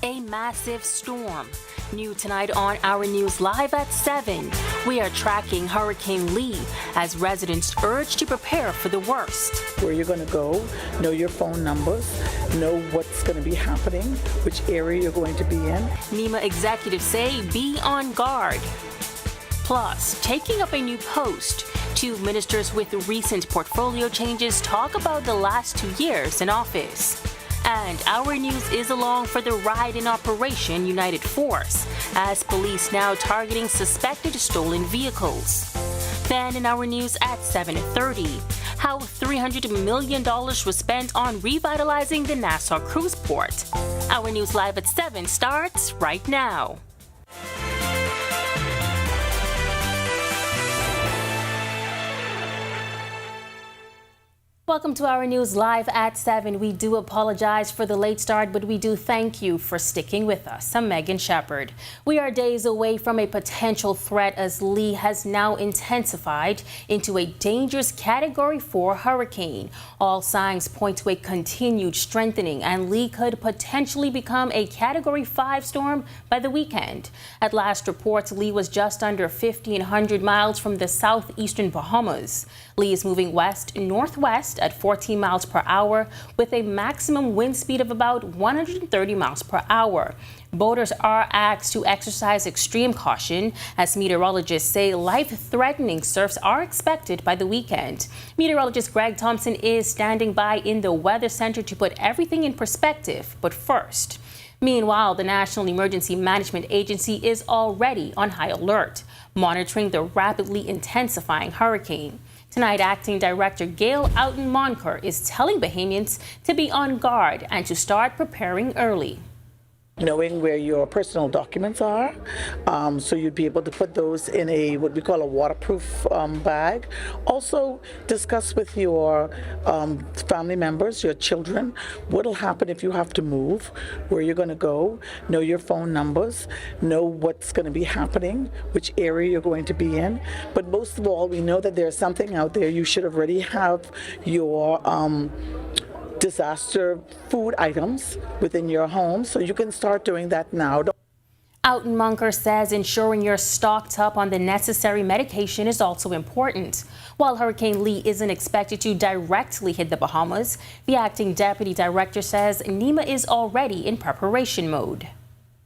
A massive storm. New tonight on Our News Live at 7. We are tracking Hurricane Lee as residents urge to prepare for the worst. Where you're going to go, know your phone numbers, know what's going to be happening, which area you're going to be in. NEMA executives say be on guard. Plus, taking up a new post. Two ministers with recent portfolio changes talk about the last 2 years in office. And Our News is along for the ride in Operation United Force, as police now targeting suspected stolen vehicles. Then in Our News at 7:30, how $300 million was spent on revitalizing the Nassau cruise port. Our News Live at 7 starts right now. Welcome to Our News Live at 7. We do apologize for the late start, but we do thank you for sticking with us. I'm Megan Shepard. We are days away from a potential threat as Lee has now intensified into a dangerous Category 4 hurricane. All signs point to a continued strengthening, and Lee could potentially become a Category 5 storm by the weekend. At last reports, Lee was just under 1,500 miles from the southeastern Bahamas. Lee is moving west-northwest at 14 miles per hour with a maximum wind speed of about 130 miles per hour. Boaters are asked to exercise extreme caution as meteorologists say life-threatening surfs are expected by the weekend. Meteorologist Greg Thompson is standing by in the Weather Center to put everything in perspective. But first, meanwhile, the National Emergency Management Agency is already on high alert, monitoring the rapidly intensifying hurricane. Tonight, Acting Director Gail Outen-Monker is telling Bahamians to be on guard and to start preparing early. Knowing where your personal documents are, so you'd be able to put those in a what we call a waterproof bag. Also, discuss with your family members, your children, what will happen if you have to move, where you're going to go, know your phone numbers, know what's going to be happening, which area you're going to be in. But most of all, we know that there's something out there. You should already have your disaster food items within your home, so you can start doing that now. Outen-Monker says ensuring you're stocked up on the necessary medication is also important. While Hurricane Lee isn't expected to directly hit the Bahamas, the acting deputy director says NEMA is already in preparation mode.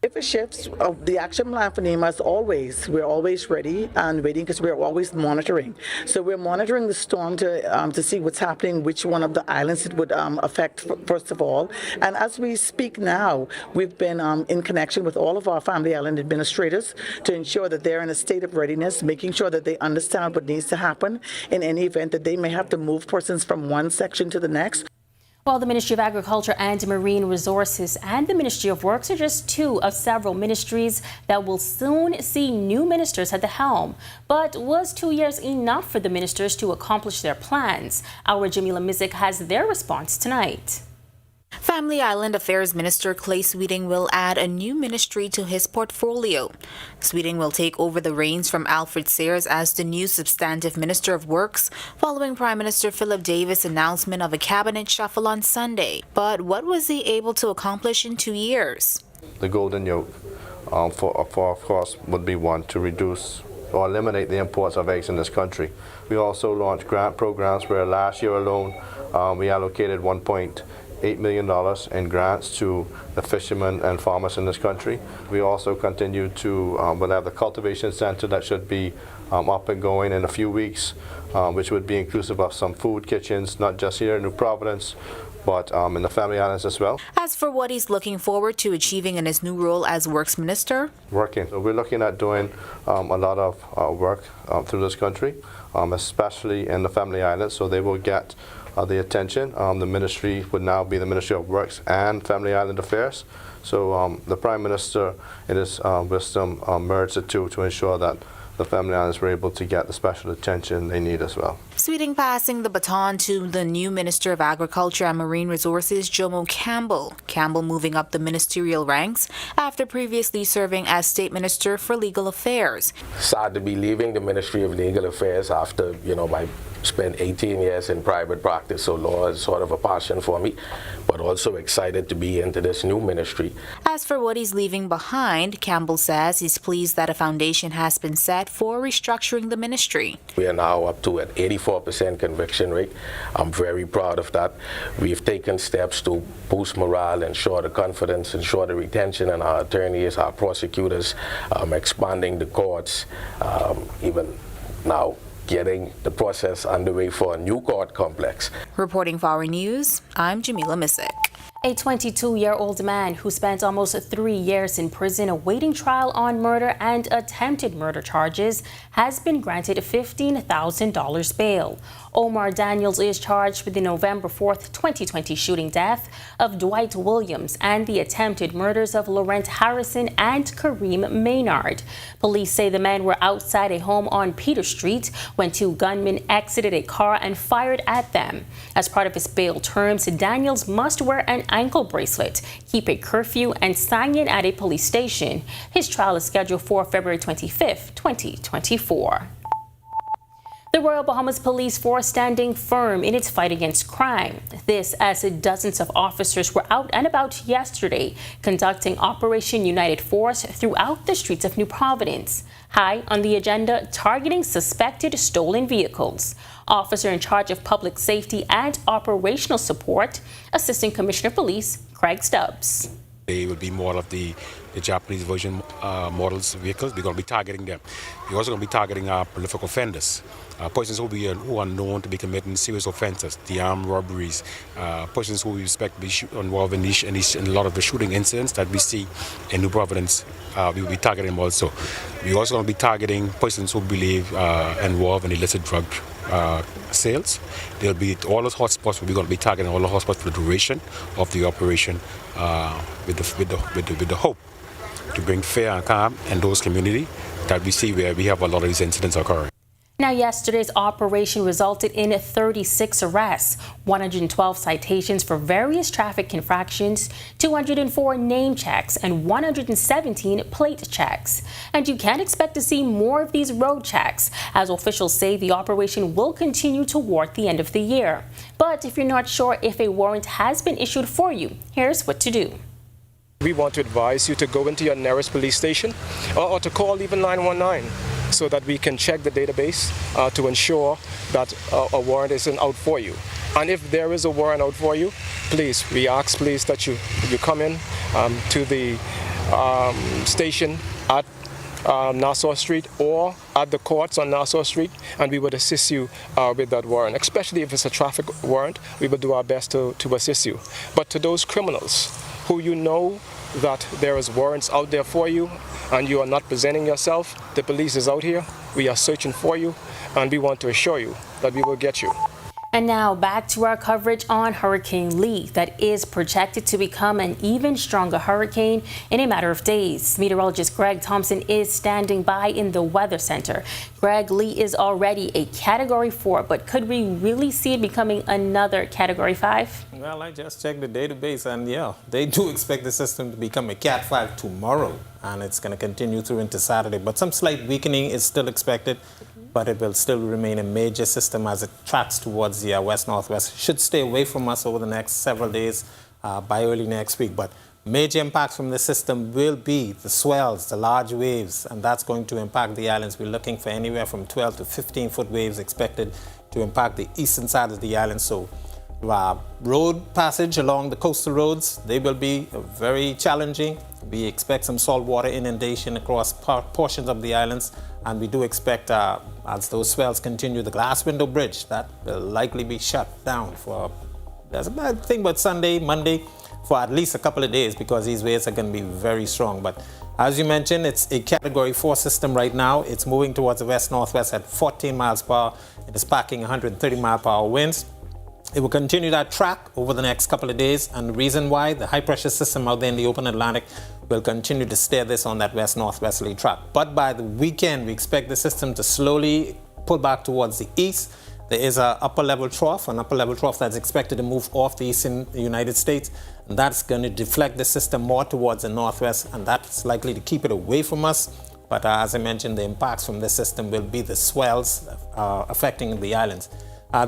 If it shifts, the action plan for NEMA is we're always ready and waiting because we're always monitoring. So we're monitoring the storm to see what's happening, which one of the islands it would affect first of all. And as we speak now, we've been in connection with all of our family island administrators to ensure that they're in a state of readiness, making sure that they understand what needs to happen in any event that they may have to move persons from one section to the next. While the Ministry of Agriculture and Marine Resources and the Ministry of Works are just two of several ministries that will soon see new ministers at the helm. But was 2 years enough for the ministers to accomplish their plans? Our Jamila Mizik has their response tonight. Family Island Affairs Minister Clay Sweeting will add a new ministry to his portfolio. Sweeting will take over the reins from Alfred Sayers as the new substantive Minister of Works following Prime Minister Philip Davis' announcement of a cabinet shuffle on Sunday. But what was he able to accomplish in 2 years? The golden yoke for of course would be one, to reduce or eliminate the imports of eggs in this country. We also launched grant programs where last year alone we allocated $1.8 million in grants to the fishermen and farmers in this country. We also continue to we'll have the cultivation center that should be up and going in a few weeks, which would be inclusive of some food kitchens, not just here in New Providence, but in the Family Islands as well. As for what he's looking forward to achieving in his new role as Works Minister? Working. So we're looking at doing a lot of work through this country, especially in the Family Islands, so they will get the attention. The ministry would now be the Ministry of Works and Family Island Affairs. So the Prime Minister, in his wisdom, merged the two to ensure that the Family Islands were able to get the special attention they need as well. Sweeting passing the baton to the new Minister of Agriculture and Marine Resources, Jomo Campbell. Campbell moving up the ministerial ranks after previously serving as State Minister for Legal Affairs. Sad to be leaving the Ministry of Legal Affairs after, my spent 18 years in private practice, so law is sort of a passion for me, but also excited to be into this new ministry. As for what he's leaving behind, Campbell says he's pleased that a foundation has been set for restructuring the ministry. We are now up to an 84% conviction rate. I'm very proud of that. We've taken steps to boost morale, ensure the confidence, ensure the retention in our attorneys, our prosecutors, expanding the courts, even now getting the process underway for a new court complex. Reporting for Our News, I'm Jamila Missick. A 22-year-old man who spent almost 3 years in prison awaiting trial on murder and attempted murder charges has been granted $15,000 bail. Omar Daniels is charged with the November 4th, 2020 shooting death of Dwight Williams and the attempted murders of Laurent Harrison and Kareem Maynard. Police say the men were outside a home on Peter Street when two gunmen exited a car and fired at them. As part of his bail terms, Daniels must wear an ankle bracelet, keep a curfew, and sign in at a police station. His trial is scheduled for February 25th, 2024. The Royal Bahamas Police Force standing firm in its fight against crime. This as dozens of officers were out and about yesterday conducting Operation United Force throughout the streets of New Providence. High on the agenda, targeting suspected stolen vehicles. Officer in charge of public safety and operational support, Assistant Commissioner of Police Craig Stubbs. They will be more of the Japanese version models vehicles. We're going to be targeting them. We're also going to be targeting prolific offenders, persons who are known to be committing serious offenses, the armed robberies, persons who we expect to be involved in a lot of the shooting incidents that we see in New Providence. We will be targeting them also. We're also going to be targeting persons who believe involved in illicit drug sales. There'll be all those hotspots. We're going to be targeting all the hotspots for the duration of the operation, with the hope to bring fair and calm in those communities that we see where we have a lot of these incidents occurring. Now, yesterday's operation resulted in 36 arrests, 112 citations for various traffic infractions, 204 name checks, and 117 plate checks. And you can expect to see more of these road checks, as officials say the operation will continue toward the end of the year. But if you're not sure if a warrant has been issued for you, here's what to do. We want to advise you to go into your nearest police station or to call even 919 so that we can check the database to ensure that a warrant isn't out for you. And if there is a warrant out for you, please, we ask please that you come in to the station at Nassau Street or at the courts on Nassau Street, and we would assist you with that warrant. Especially if it's a traffic warrant, we will do our best to assist you. But to those criminals who you know that there is warrants out there for you and you are not presenting yourself, the police is out here, we are searching for you, and we want to assure you that we will get you. And now back to our coverage on Hurricane Lee that is projected to become an even stronger hurricane in a matter of days. Meteorologist Greg Thompson is standing by in the Weather Center. Greg, Lee is already a Category 4, but could we really see it becoming another Category 5? Well, I just checked the database, and yeah, they do expect the system to become a Cat 5 tomorrow, and it's going to continue through into Saturday. But some slight weakening is still expected, but it will still remain a major system as it tracks towards the west-northwest. Should stay away from us over the next several days by early next week. But major impacts from the system will be the swells, the large waves, and that's going to impact the islands. We're looking for anywhere from 12 to 15-foot waves expected to impact the eastern side of the island. So road passage along the coastal roads, they will be very challenging. We expect some saltwater inundation across portions of the islands, and we do expect, as those swells continue, the glass window bridge, that will likely be shut down for, there's a bad thing about Sunday, Monday, for at least a couple of days, because these waves are going to be very strong. But as you mentioned, it's a Category 4 system right now. It's moving towards the west-northwest at 14 miles per hour. It is packing 130 mile per hour winds. It will continue that track over the next couple of days, and the reason why, the high-pressure system out there in the open Atlantic will continue to steer this on that west-northwesterly track. But by the weekend, we expect the system to slowly pull back towards the east. There is an upper-level trough that's expected to move off the eastern United States, and that's going to deflect the system more towards the northwest, and that's likely to keep it away from us. But as I mentioned, the impacts from this system will be the swells affecting the islands.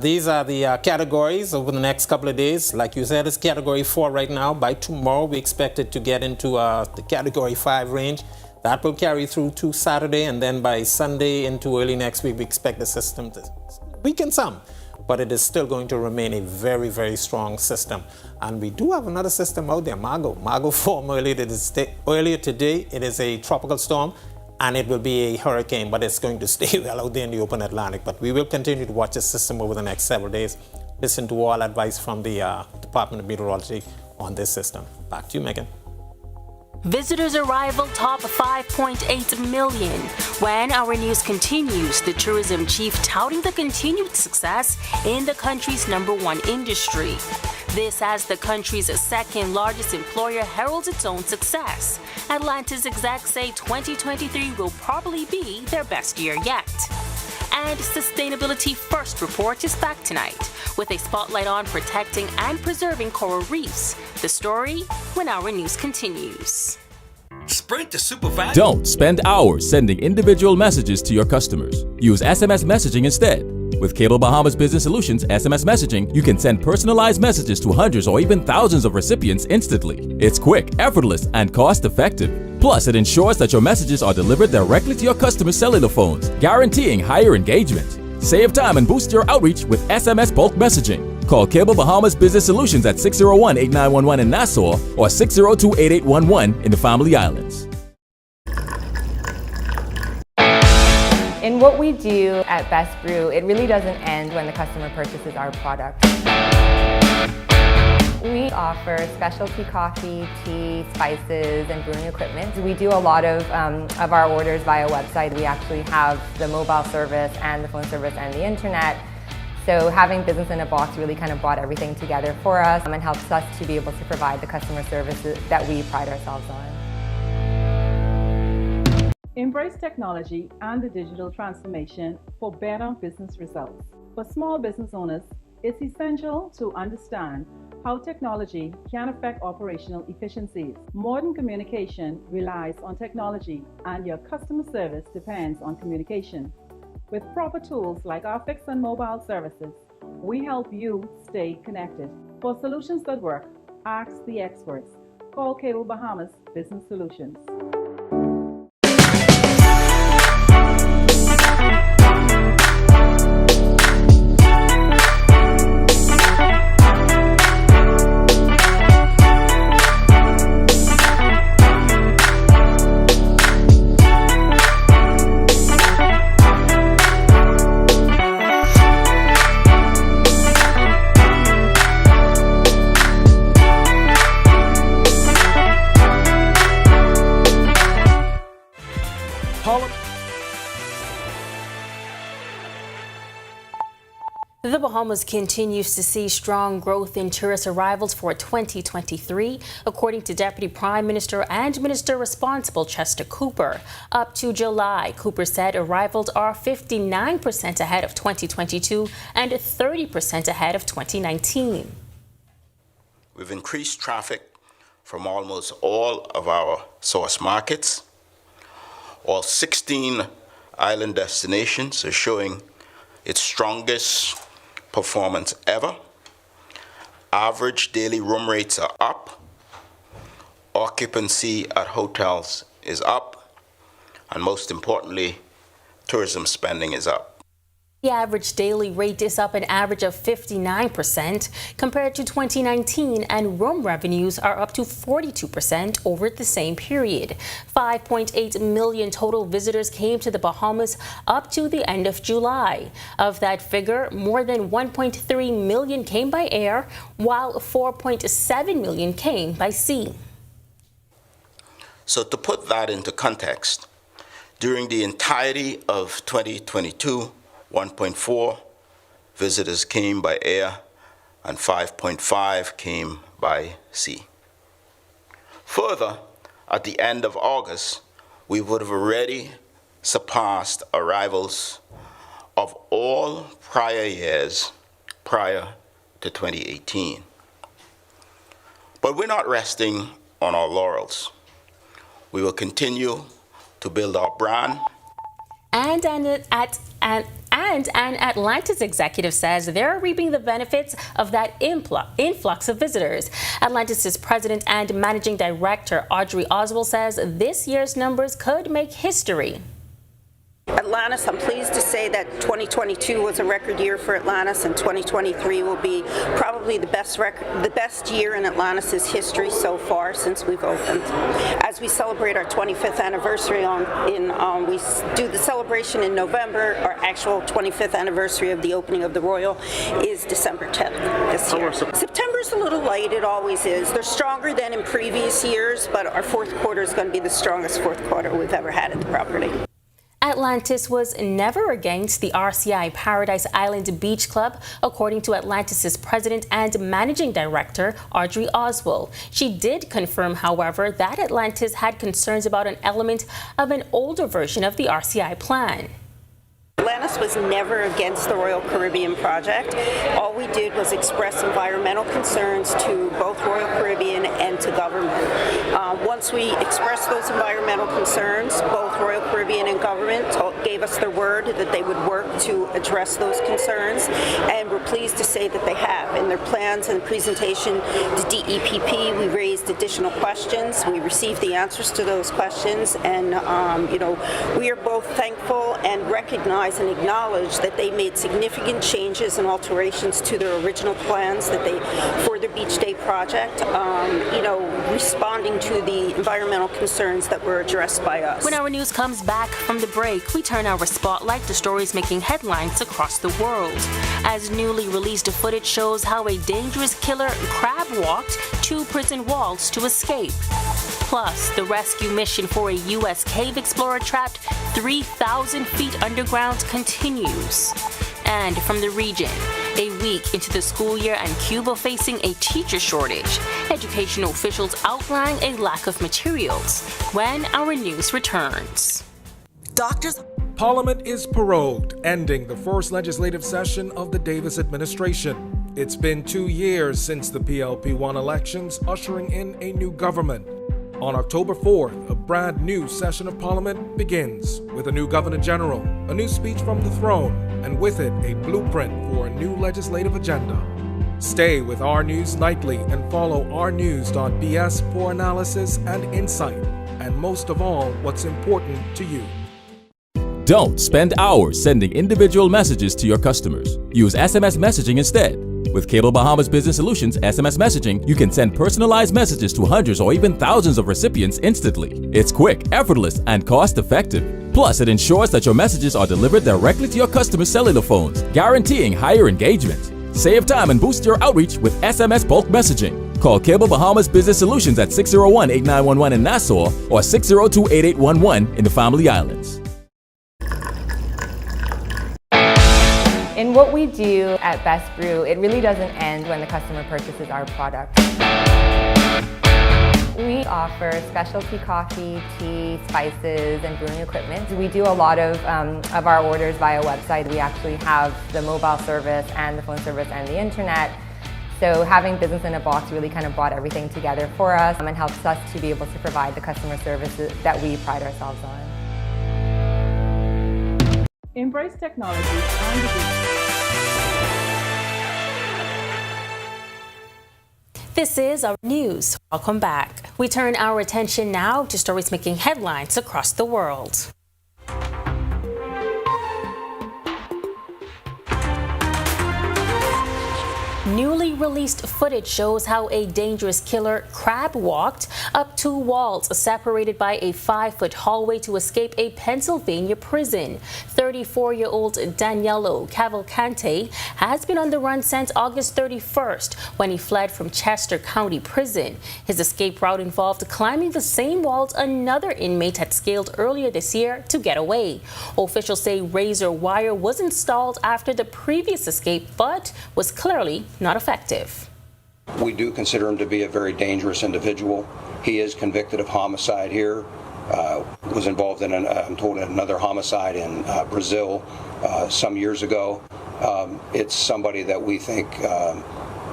These are the categories over the next couple of days. Like you said, it's category 4 right now. By tomorrow, we expect it to get into the category 5 range. That will carry through to Saturday, and then by Sunday into early next week, we expect the system to weaken some. But it is still going to remain a very, very strong system. And we do have another system out there, Margot. Margot formed earlier today. It is a tropical storm, and it will be a hurricane, but it's going to stay well out there in the open Atlantic. But we will continue to watch the system over the next several days. Listen to all advice from the Department of Meteorology on this system. Back to you, Megan. Visitors arrival top 5.8 million. When our news continues, the tourism chief touting the continued success in the country's #1 industry. This as the country's second largest employer heralds its own success. Atlantis execs say 2023 will probably be their best year yet. And Sustainability First report is back tonight with a spotlight on protecting and preserving coral reefs. The story when our news continues. Sprint to super fast. Don't spend hours sending individual messages to your customers. Use SMS messaging instead. With Cable Bahama's Business Solutions SMS messaging, you can send personalized messages to hundreds or even thousands of recipients instantly. It's quick, effortless, and cost-effective. Plus, it ensures that your messages are delivered directly to your customers' cellular phones, guaranteeing higher engagement. Save time and boost your outreach with SMS bulk messaging. Call Cable Bahama's Business Solutions at 601-8911 in Nassau or 602-8811 in the Family Islands. In what we do at Best Brew, it really doesn't end when the customer purchases our product. We offer specialty coffee, tea, spices, and brewing equipment. We do a lot of our orders via website. We actually have the mobile service and the phone service and the internet. So having business in a box really kind of brought everything together for us and helps us to be able to provide the customer services that we pride ourselves on. Embrace technology and the digital transformation for better business results. For small business owners, it's essential to understand how technology can affect operational efficiencies. Modern communication relies on technology, and your customer service depends on communication. With proper tools like our fixed and mobile services, we help you stay connected. For solutions that work, ask the experts. Call Cable Bahama's Business Solutions. The Bahamas continues to see strong growth in tourist arrivals for 2023, according to Deputy Prime Minister and Minister Responsible Chester Cooper. Up to July, Cooper said arrivals are 59% ahead of 2022 and 30% ahead of 2019. We've increased traffic from almost all of our source markets. All 16 island destinations are showing its strongest performance ever. Average daily room rates are up. Occupancy at hotels is up. And most importantly, tourism spending is up. The average daily rate is up an average of 59% compared to 2019, and room revenues are up to 42% over the same period. 5.8 million total visitors came to the Bahamas up to the end of July. Of that figure, more than 1.3 million came by air, while 4.7 million came by sea. So to put that into context, during the entirety of 2022, 1.4 visitors came by air and 5.5 came by sea. Further, at the end of August, we would have already surpassed arrivals of all prior years prior to 2018. But we're not resting on our laurels. We will continue to build our brand And an Atlantis executive says they're reaping the benefits of that influx of visitors. Atlantis' president and managing director, Audrey Oswald, says this year's numbers could make history. Atlantis, I'm pleased to say that 2022 was a record year for Atlantis, and 2023 will be probably the best year in Atlantis' history so far since we've opened. As we celebrate our 25th anniversary, we do the celebration in November. Our actual 25th anniversary of the opening of the Royal is December 10th this year. September's a little light, it always is. They're stronger than in previous years, but our fourth quarter is going to be the strongest fourth quarter we've ever had at the property. Atlantis was never against the RCI Paradise Island Beach Club, according to Atlantis' president and managing director, Audrey Oswald. She did confirm, however, that Atlantis had concerns about an element of an older version of the RCI plan. Atlantis was never against the Royal Caribbean project. All we did was express environmental concerns to both Royal Caribbean and to government. Once we expressed those environmental concerns, both Royal Caribbean and government gave us their word that they would work to address those concerns, and we're pleased to say that they have. In their plans and presentation to DEPP, we raised additional questions. We received the answers to those questions, and we are both thankful and recognize and acknowledge that they made significant changes and alterations to their original plans for the Beach Day project, responding to the environmental concerns that were addressed by us. When our news comes back from the break, we turn our spotlight to stories making headlines across the world. As newly released footage shows how a dangerous killer crab walked 2 prison walls to escape. Plus, the rescue mission for a U.S. cave explorer trapped 3,000 feet underground continues. And from the region, a week into the school year and Cuba facing a teacher shortage, educational officials outline a lack of materials. When our news returns. Parliament is prorogued, ending the first legislative session of the Davis administration. It's been 2 years since the PLP-1 elections, ushering in a new government. On October 4th, a brand new session of Parliament begins with a new Governor General, a new speech from the throne, and with it a blueprint for a new legislative agenda. Stay with Our News Nightly and follow ournews.bs for analysis and insight, and most of all, what's important to you. Don't spend hours sending individual messages to your customers. Use SMS messaging instead. With Cable Bahama's Business Solutions SMS messaging, you can send personalized messages to hundreds or even thousands of recipients instantly. It's quick, effortless, and cost-effective. Plus, it ensures that your messages are delivered directly to your customers' cellular phones, guaranteeing higher engagement. Save time and boost your outreach with SMS bulk messaging. Call Cable Bahama's Business Solutions at 601-8911 in Nassau or 602-8811 in the Family Islands. In what we do at Best Brew, it really doesn't end when the customer purchases our product. We offer specialty coffee, tea, spices, and brewing equipment. We do a lot of our orders via website. We actually have the mobile service and the phone service and the internet. So having business in a box really kind of brought everything together for us and helps us to be able to provide the customer services that we pride ourselves on. Embrace technology and the This is Our News. Welcome back. We turn our attention now to stories making headlines across the world. Newly released footage shows how a dangerous killer crab walked up 2 walls separated by a 5-foot hallway to escape a Pennsylvania prison. 34-year-old Daniello Cavalcante has been on the run since August 31st when he fled from Chester County Prison. His escape route involved climbing the same walls another inmate had scaled earlier this year to get away. Officials say razor wire was installed after the previous escape, but was clearly not effective. We do consider him to be a very dangerous individual. He is convicted of homicide here, was involved in, I'm told, another homicide in Brazil some years ago. It's somebody that we think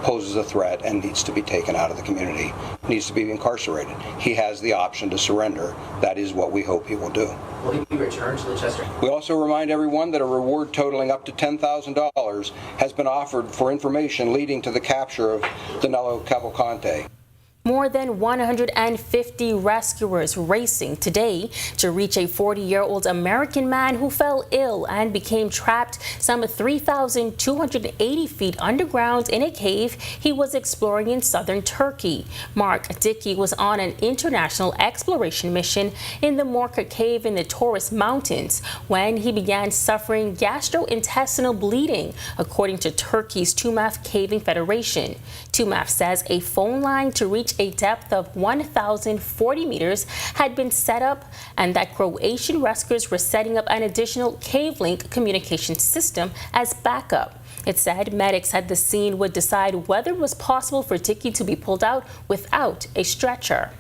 poses a threat and needs to be taken out of the community, needs to be incarcerated. He has the option to surrender. That is what we hope he will do. Will he be returned to the Chester? We also remind everyone that a reward totaling up to $10,000 has been offered for information leading to the capture of Danilo Cavalcante. More than 150 rescuers racing today to reach a 40-year-old American man who fell ill and became trapped some 3,280 feet underground in a cave he was exploring in southern Turkey. Mark Dickey was on an international exploration mission in the Morka Cave in the Taurus Mountains when he began suffering gastrointestinal bleeding, according to Turkey's TÜMAF Caving Federation. TÜMAF says a phone line to reach a depth of 1,040 meters had been set up, and that Croatian rescuers were setting up an additional cave-link communication system as backup. It said medics at the scene would decide whether it was possible for Dickey to be pulled out without a stretcher.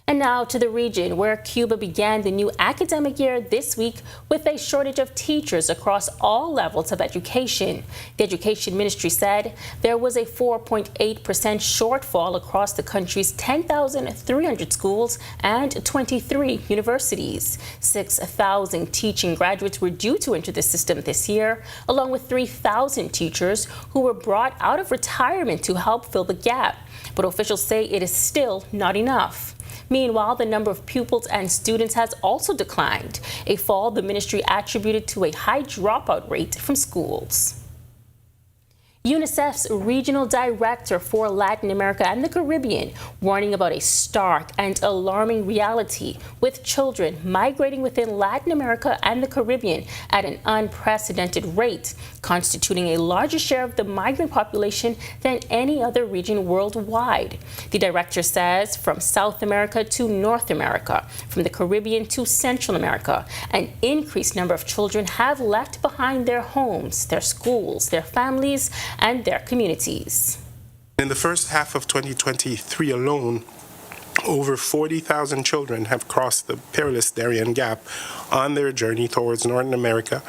And now to the region, where Cuba began the new academic year this week with a shortage of teachers across all levels of education. The Education Ministry said there was a 4.8% shortfall across the country's 10,300 schools and 23 universities. 6,000 teaching graduates were due to enter the system this year, along with 3,000 teachers who were brought out of retirement to help fill the gap. But officials say it is still not enough. Meanwhile, the number of pupils and students has also declined, a fall the ministry attributed to a high dropout rate from schools. UNICEF's regional director for Latin America and the Caribbean warning about a stark and alarming reality with children migrating within Latin America and the Caribbean at an unprecedented rate, constituting a larger share of the migrant population than any other region worldwide. The director says from South America to North America, from the Caribbean to Central America, an increased number of children have left behind their homes, their schools, their families, and their communities. In the first half of 2023 alone, over 40,000 children have crossed the perilous Darien Gap on their journey towards North America,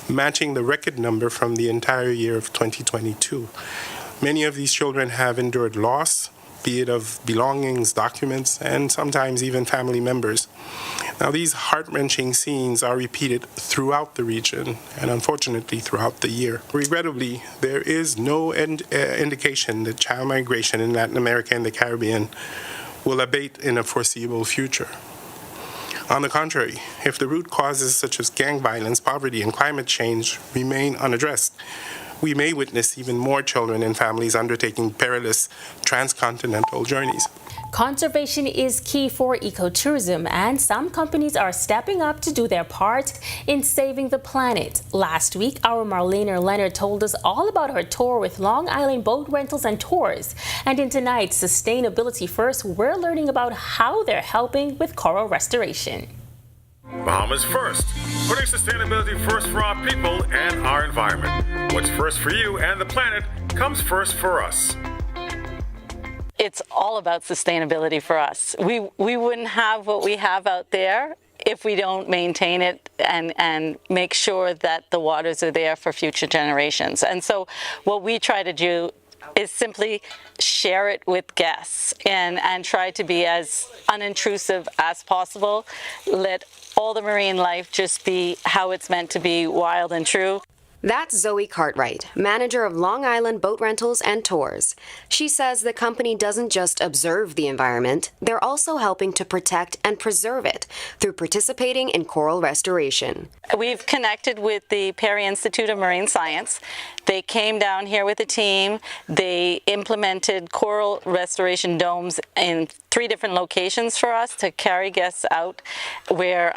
matching the record number from the entire year of 2022. Many of these children have endured loss, be it of belongings, documents, and sometimes even family members. Now, these heart-wrenching scenes are repeated throughout the region and unfortunately throughout the year. Regrettably, there is no indication that child migration in Latin America and the Caribbean will abate in a foreseeable future. On the contrary, if the root causes such as gang violence, poverty, and climate change remain unaddressed, we may witness even more children and families undertaking perilous transcontinental journeys. Conservation is key for ecotourism, and some companies are stepping up to do their part in saving the planet. Last week, our Marlene Leonard told us all about her tour with Long Island Boat Rentals and Tours. And in tonight's Sustainability First, we're learning about how they're helping with coral restoration. Bahama's first, putting sustainability first for our people and our environment. What's first for you and the planet comes first for us. It's all about sustainability for us. We wouldn't have what we have out there if we don't maintain it and make sure that the waters are there for future generations. And so what we try to do is simply share it with guests and try to be as unintrusive as possible. Let all the marine life just be how it's meant to be, wild and true. That's Zoe Cartwright, manager of Long Island Boat Rentals and Tours. She says the company doesn't just observe the environment, they're also helping to protect and preserve it through participating in coral restoration. We've connected with the Perry Institute of Marine Science. They came down here with a team. They implemented coral restoration domes in 3 different locations for us to carry guests out, where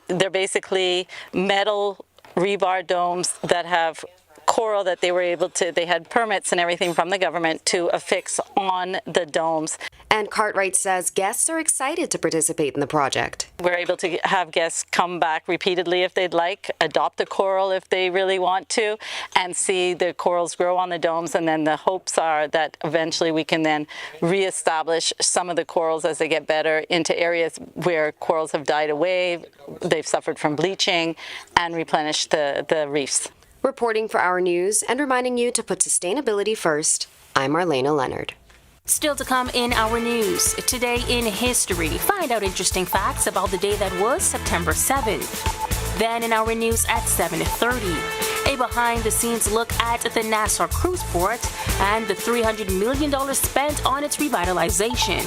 they're basically metal rebar domes that have coral that they had permits and everything from the government to affix on the domes. And Cartwright says guests are excited to participate in the project. We're able to have guests come back repeatedly if they'd like, adopt a coral if they really want to, and see the corals grow on the domes. And then the hopes are that eventually we can then reestablish some of the corals as they get better into areas where corals have died away, they've suffered from bleaching, and replenish the reefs. Reporting for Our News and reminding you to put sustainability first, I'm Marlena Leonard. Still to come in our news. Today in history, find out interesting facts about the day that was September 7th. Then in our news at 7:30, a behind-the-scenes look at the Nassau cruise port and the $300 million spent on its revitalization.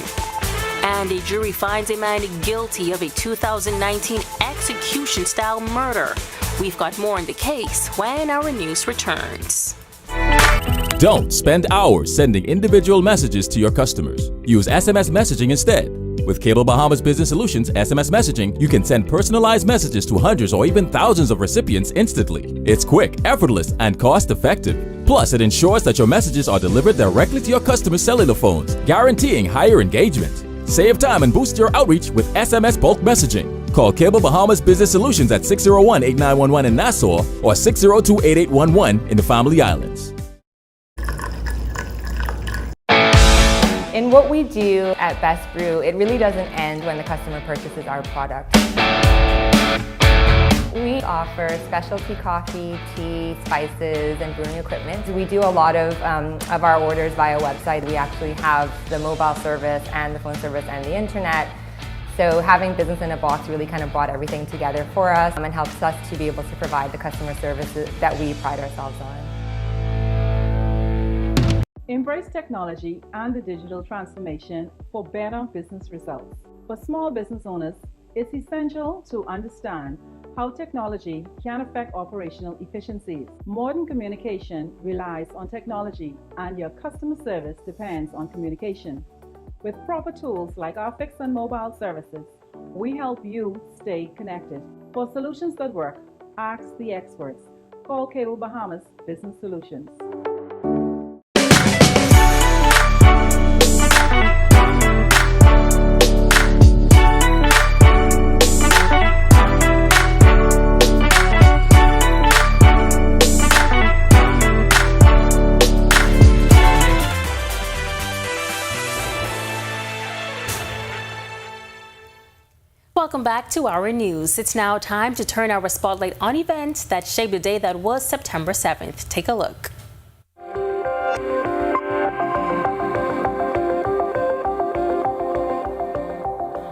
And a jury finds a man guilty of a 2019 execution-style murder. We've got more on the case when our news returns. Don't spend hours sending individual messages to your customers. Use SMS messaging instead. With Cable Bahama's Business Solutions SMS messaging, you can send personalized messages to hundreds or even thousands of recipients instantly. It's quick, effortless, and cost-effective. Plus, it ensures that your messages are delivered directly to your customers' cellular phones, guaranteeing higher engagement. Save time and boost your outreach with SMS bulk messaging. Call Cable Bahama's Business Solutions at 601-8911 in Nassau or 602-8811 in the Family Islands. In what we do at Best Brew, it really doesn't end when the customer purchases our product. We offer specialty coffee, tea, spices, and brewing equipment. We do a lot of our orders via website. We actually have the mobile service and the phone service and the internet. So having business in a box really kind of brought everything together for us and helps us to be able to provide the customer services that we pride ourselves on. Embrace technology and the digital transformation for better business results. For small business owners, it's essential to understand how technology can affect operational efficiencies. Modern communication relies on technology, and your customer service depends on communication. With proper tools like our fixed and mobile services, we help you stay connected. For solutions that work, ask the experts. Call Cable Bahama's Business Solutions. Welcome back to our news. It's now time to turn our spotlight on events that shaped the day that was September 7th. Take a look.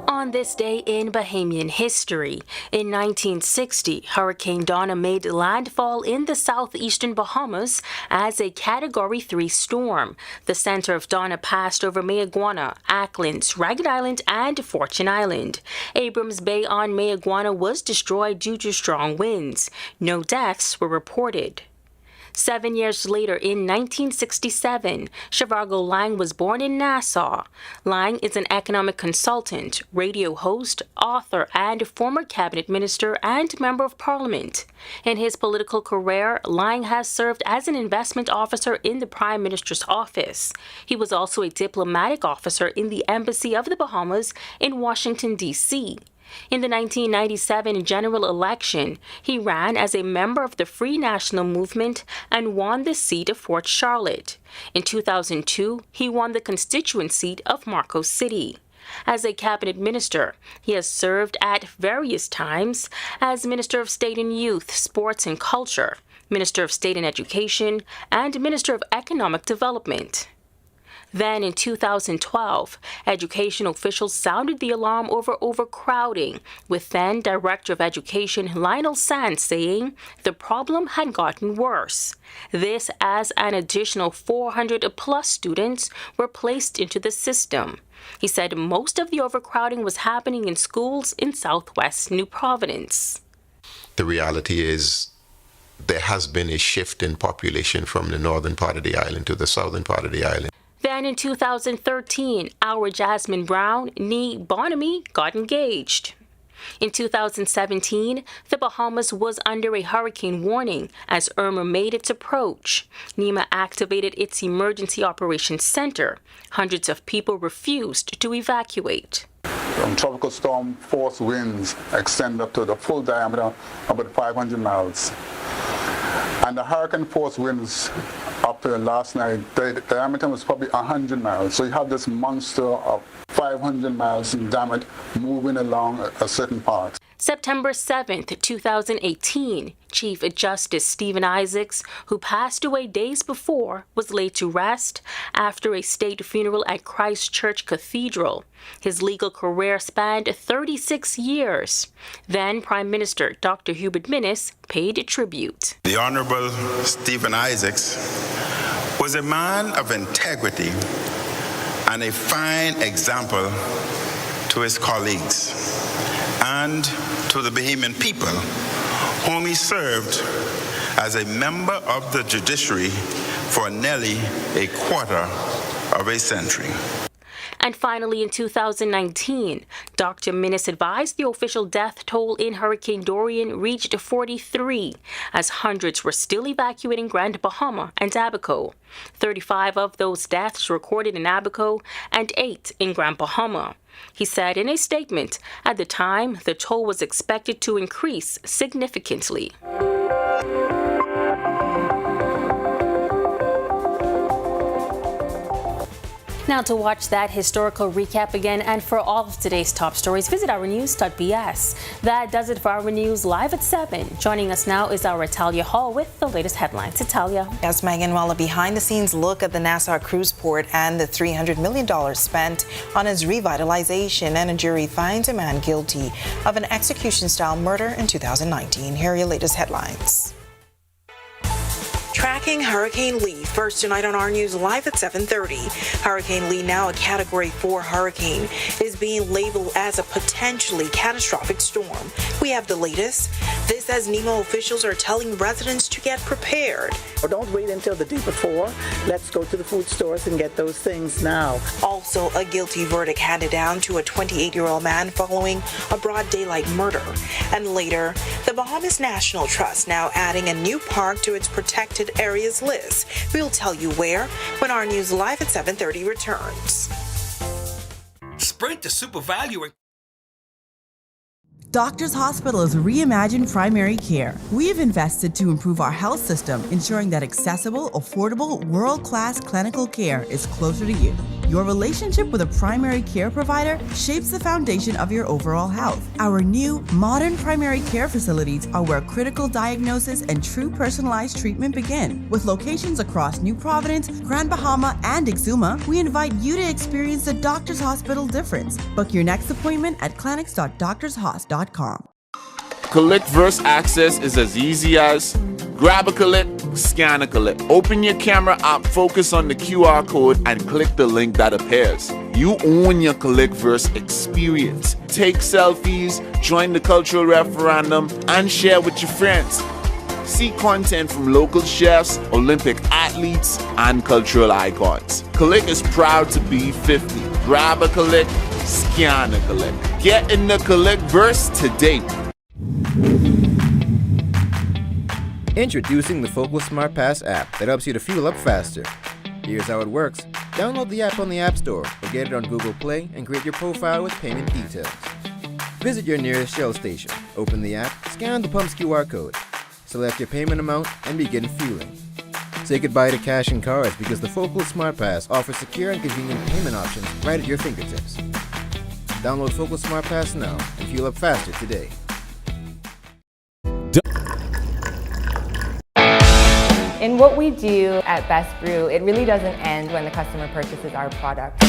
On this day in Bahamian history, in 1960, Hurricane Donna made landfall in the southeastern Bahamas as a Category 3 storm. The center of Donna passed over Mayaguana, Acklands, Ragged Island, and Fortune Island. Abrams Bay on Mayaguana was destroyed due to strong winds. No deaths were reported. 7 years later, in 1967, Shivago Lang was born in Nassau. Lang is an economic consultant, radio host, author, and former cabinet minister and member of parliament. In his political career, Lang has served as an investment officer in the Prime Minister's office. He was also a diplomatic officer in the Embassy of the Bahamas in Washington, D.C. In the 1997 general election, he ran as a member of the Free National Movement and won the seat of Fort Charlotte. In 2002, he won the constituent seat of Marco City. As a cabinet minister, he has served at various times as Minister of State in Youth, Sports and Culture, Minister of State in Education, and Minister of Economic Development. Then in 2012, education officials sounded the alarm over overcrowding, with then Director of Education Lionel Sands saying the problem had gotten worse. This as an additional 400-plus students were placed into the system. He said most of the overcrowding was happening in schools in Southwest New Providence. The reality is there has been a shift in population from the northern part of the island to the southern part of the island. Then in 2013, our Jasmine Brown, nee Bonamy, got engaged. In 2017, the Bahamas was under a hurricane warning as Irma made its approach. NEMA activated its Emergency Operations Center. Hundreds of people refused to evacuate. Tropical storm force winds extend up to the full diameter of about 500 miles. And the hurricane force winds up to last night, the diameter was probably 100 miles. So you have this monster of 500 miles in diameter moving along a certain path. September 7th, 2018, Chief Justice Stephen Isaacs, who passed away days before, was laid to rest after a state funeral at Christ Church Cathedral. His legal career spanned 36 years. Then Prime Minister Dr. Hubert Minnis paid tribute. The Honorable Stephen Isaacs was a man of integrity and a fine example to his colleagues and to the Bahamian people, whom he served as a member of the judiciary for nearly a quarter of a century. And finally, in 2019, Dr. Minnis advised the official death toll in Hurricane Dorian reached 43, as hundreds were still evacuating Grand Bahama and Abaco. 35 of those deaths recorded in Abaco and 8 in Grand Bahama. He said in a statement, at the time, the toll was expected to increase significantly. Now to watch that historical recap again and for all of today's top stories, visit ournews.bs. That does it for Our News Live at 7. Joining us now is our Italia Hall with the latest headlines. Italia. Yes, Megan, well, a behind-the-scenes look at the Nassau cruise port and the $300 million spent on its revitalization, and a jury finds a man guilty of an execution-style murder in 2019. Here are your latest headlines. Tracking Hurricane Lee, first tonight on Our News Live at 7:30. Hurricane Lee, now a Category 4 hurricane, is being labeled as a potentially catastrophic storm. We have the latest. This as NEMA officials are telling residents to get prepared. Don't wait until the day before. Let's go to the food stores and get those things now. Also, a guilty verdict handed down to a 28-year-old man following a broad daylight murder. And later, the Bahamas National Trust now adding a new park to its protected areas list. We'll tell you where when Our News Live at 7:30 returns. Sprint to super value. Doctors Hospitals reimagine primary care. We have invested to improve our health system, ensuring that accessible, affordable, world-class clinical care is closer to you. Your relationship with a primary care provider shapes the foundation of your overall health. Our new, modern primary care facilities are where critical diagnosis and true personalized treatment begin. With locations across New Providence, Grand Bahama, and Exuma, we invite you to experience the Doctors Hospital difference. Book your next appointment at clinics.doctorshos.com. Collect Verse Access is as easy as grab a collect, scan a collect. Open your camera app, focus on the QR code, and click the link that appears. You own your Collect Verse experience. Take selfies, join the cultural referendum, and share with your friends. See content from local chefs, Olympic athletes, and cultural icons. Collect is proud to be 50. Grab a collect, scan a collect. Get in the Collect Verse today. Introducing the Focal Smart Pass app that helps you to fuel up faster. Here's how it works. Download the app on the App Store or get it on Google Play and create your profile with payment details. Visit your nearest Shell station. Open the app, scan the pump's QR code, select your payment amount, and begin fueling. Say goodbye to cash and cards because the Focal Smart Pass offers secure and convenient payment options right at your fingertips. Download Focal Smart Pass now and fuel up faster today. In what we do at Best Brew, it really doesn't end when the customer purchases our product.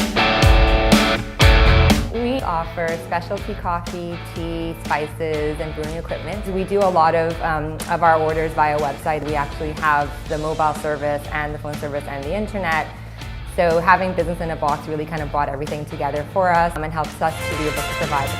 We offer specialty coffee, tea, spices, and brewing equipment. We do a lot of our orders via website. We actually have the mobile service and the phone service and the internet. So having business in a box really kind of brought everything together for us and helps us to be able to provide.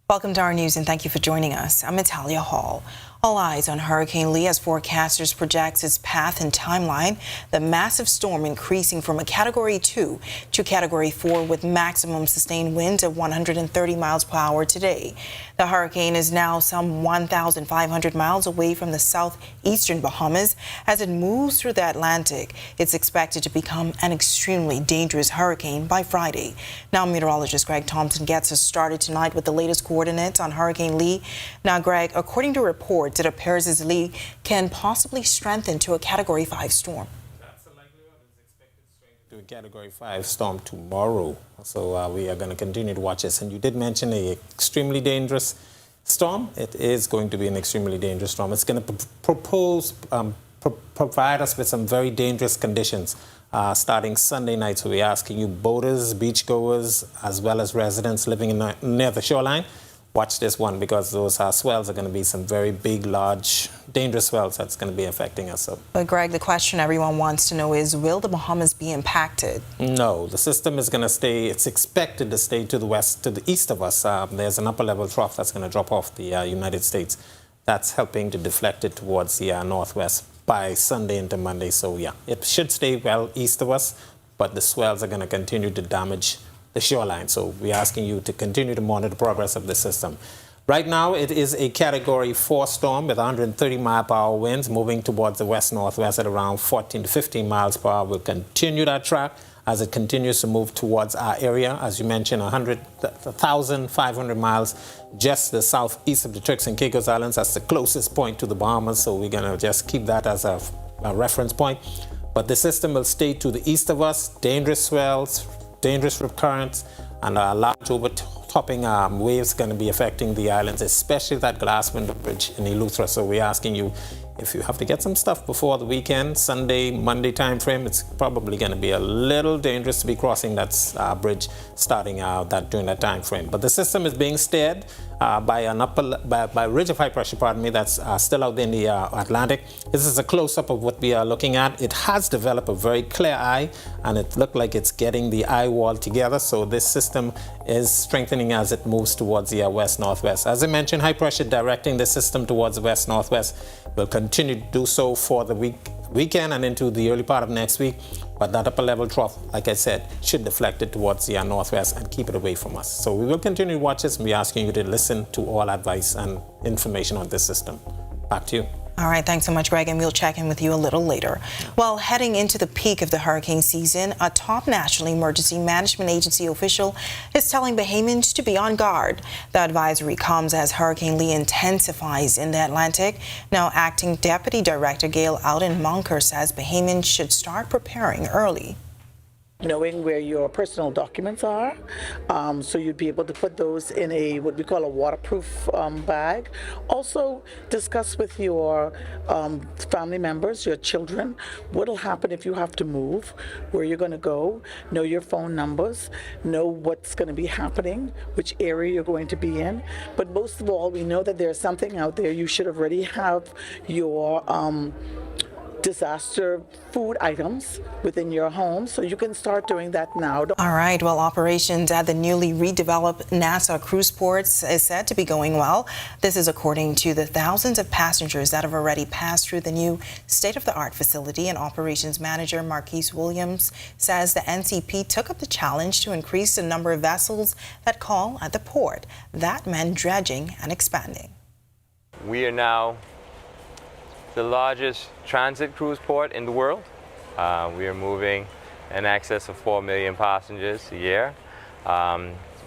Welcome to Our News and thank you for joining us. I'm Italia Hall. All eyes on Hurricane Lee as forecasters project its path and timeline. The massive storm increasing from a Category 2 to Category 4 with maximum sustained winds of 130 miles per hour today. The hurricane is now some 1,500 miles away from the southeastern Bahamas. As it moves through the Atlantic, it's expected to become an extremely dangerous hurricane by Friday. Now, meteorologist Greg Thompson gets us started tonight with the latest coordinates on Hurricane Lee. Now, Greg, according to reports, it appears as Lee can possibly strengthen to a Category 5 storm. That's the likelihood. It's expected to a Category 5 storm tomorrow. So we are going to continue to watch this. And you did mention an extremely dangerous storm. It is going to be an extremely dangerous storm. It's going to provide us with some very dangerous conditions starting Sunday night. So we're asking you, boaters, beachgoers, as well as residents living near the shoreline, watch this one, because those swells are going to be some very big, large, dangerous swells that's going to be affecting us. So. But Greg, the question everyone wants to know is, will the Bahamas be impacted? No, the system is going to stay, it's expected to stay to the east of us. There's an upper level trough that's going to drop off the United States. That's helping to deflect it towards the northwest by Sunday into Monday. So yeah, it should stay well east of us, but the swells are going to continue to damage the shoreline. So we're asking you to continue to monitor the progress of the system. Right now, it is a Category 4 storm with 130 mile per hour winds moving towards the west-northwest at around 14 to 15 miles per hour. We'll continue that track as it continues to move towards our area. As you mentioned, 1,500 miles just the southeast of the Turks and Caicos Islands. That's the closest point to the Bahamas, so we're going to just keep that as a reference point. But the system will stay to the east of us, dangerous swells, dangerous rip currents, and a large overtopping waves going to be affecting the islands, especially that glass window bridge in Eleuthera. So we're asking you, if you have to get some stuff before the weekend, Sunday, Monday time frame, it's probably going to be a little dangerous to be crossing that bridge starting during that time frame. But the system is being steered by a ridge of high pressure, that's still out there in the Atlantic. This is a close-up of what we are looking at. It has developed a very clear eye, and it looked like it's getting the eye wall together. So this system is strengthening as it moves towards the west-northwest. As I mentioned, high pressure directing the system towards the west-northwest will continue to do so for the weekend and into the early part of next week. But that upper level trough, like I said, should deflect it towards the northwest and keep it away from us. So we will continue to watch this, and we're asking you to listen to all advice and information on this system. Back to you. All right, thanks so much, Greg, and we'll check in with you a little later. Well, heading into the peak of the hurricane season, a top National Emergency Management Agency official is telling Bahamians to be on guard. The advisory comes as Hurricane Lee intensifies in the Atlantic. Now, Acting Deputy Director Gail Alden-Monker says Bahamians should start preparing early. Knowing where your personal documents are, so you'd be able to put those in a what we call a waterproof bag. Also, discuss with your family members, your children, what'll happen if you have to move, where you're going to go, know your phone numbers, know what's going to be happening, which area you're going to be in. But most of all, we know that there's something out there. You should already have your disaster food items within your home, so you can start doing that now. All right, well, operations at the newly redeveloped Nassau cruise ports is said to be going well. This is according to the thousands of passengers that have already passed through the new state-of-the-art facility. And operations manager Marquise Williams says the NCP took up the challenge to increase the number of vessels that call at the port. That meant dredging and expanding. We are now the largest transit cruise port in the world. We are moving in excess of 4 million passengers a year.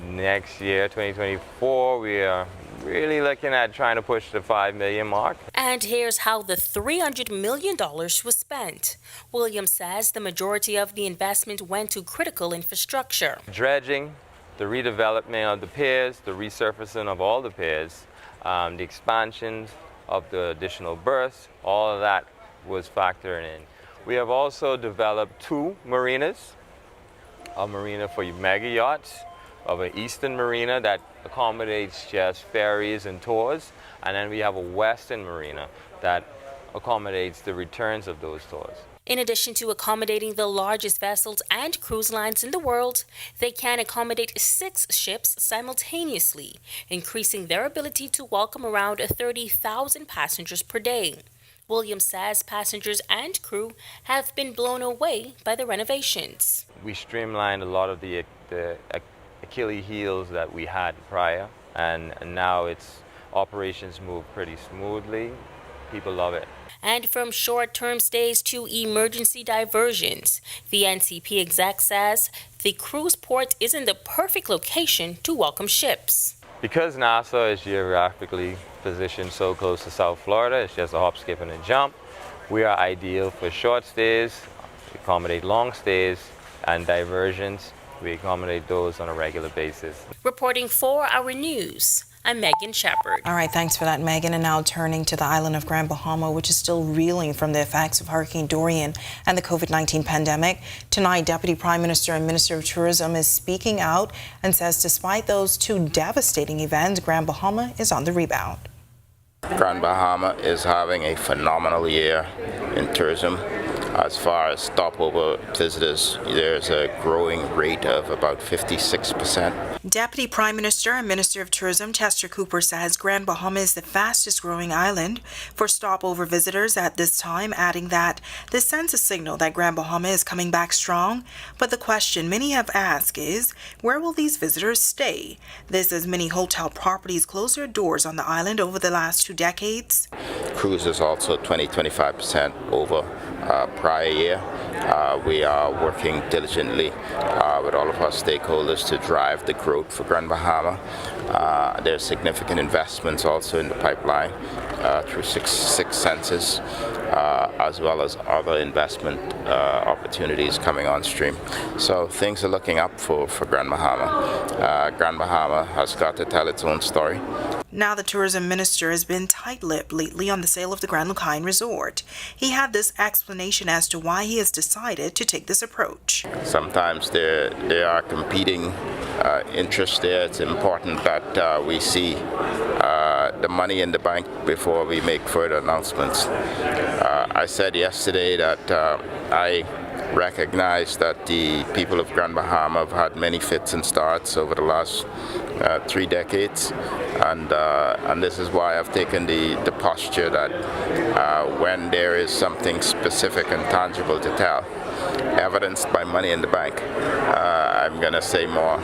Next year, 2024, we are really looking at trying to push the 5 million mark. And here's how the $300 million was spent. Williams says the majority of the investment went to critical infrastructure. Dredging, the redevelopment of the piers, the resurfacing of all the piers, the expansions of the additional berths, all of that was factored in. We have also developed 2 marinas, a marina for mega yachts, of an eastern marina that accommodates just ferries and tours, and then we have a western marina that accommodates the returns of those tours. In addition to accommodating the largest vessels and cruise lines in the world, they can accommodate 6 ships simultaneously, increasing their ability to welcome around 30,000 passengers per day. Williams says passengers and crew have been blown away by the renovations. We streamlined a lot of the Achilles heels that we had prior, and now operations move pretty smoothly. People love it. And from short-term stays to emergency diversions, the NCP exec says the cruise port is in the perfect location to welcome ships. Because Nassau is geographically positioned so close to South Florida, it's just a hop, skip, and a jump. We are ideal for short stays, we accommodate long stays, and diversions. We accommodate those on a regular basis. Reporting for Our News, I'm Megan Shepard. All right, thanks for that, Megan. And now turning to the island of Grand Bahama, which is still reeling from the effects of Hurricane Dorian and the COVID-19 pandemic. Tonight, Deputy Prime Minister and Minister of Tourism is speaking out and says despite those two devastating events, Grand Bahama is on the rebound. Grand Bahama is having a phenomenal year in tourism. As far as stopover visitors, there's a growing rate of about 56%. Deputy Prime Minister and Minister of Tourism Chester Cooper says Grand Bahama is the fastest growing island for stopover visitors at this time, adding that this sends a signal that Grand Bahama is coming back strong. But the question many have asked is, where will these visitors stay? This as many hotel properties close their doors on the island over the last 2 decades. Cruises also 20-25% over prior year. We are working diligently with all of our stakeholders to drive the growth for Grand Bahama. There's significant investments also in the pipeline through six senses, as well as other investment opportunities coming on stream. So things are looking up for Grand Bahama. Grand Bahama has got to tell its own story. Now the tourism minister has been tight-lipped lately on the sale of the Grand Lucaine Resort. He had this explanation as to why he has decided to take this approach. Sometimes there are competing interests there. It's important that we see the money in the bank before we make further announcements. I said yesterday that I recognize that the people of Grand Bahama have had many fits and starts over the last 3 decades, and this is why I've taken the posture that when there is something specific and tangible to tell, evidenced by money in the bank, I'm going to say more.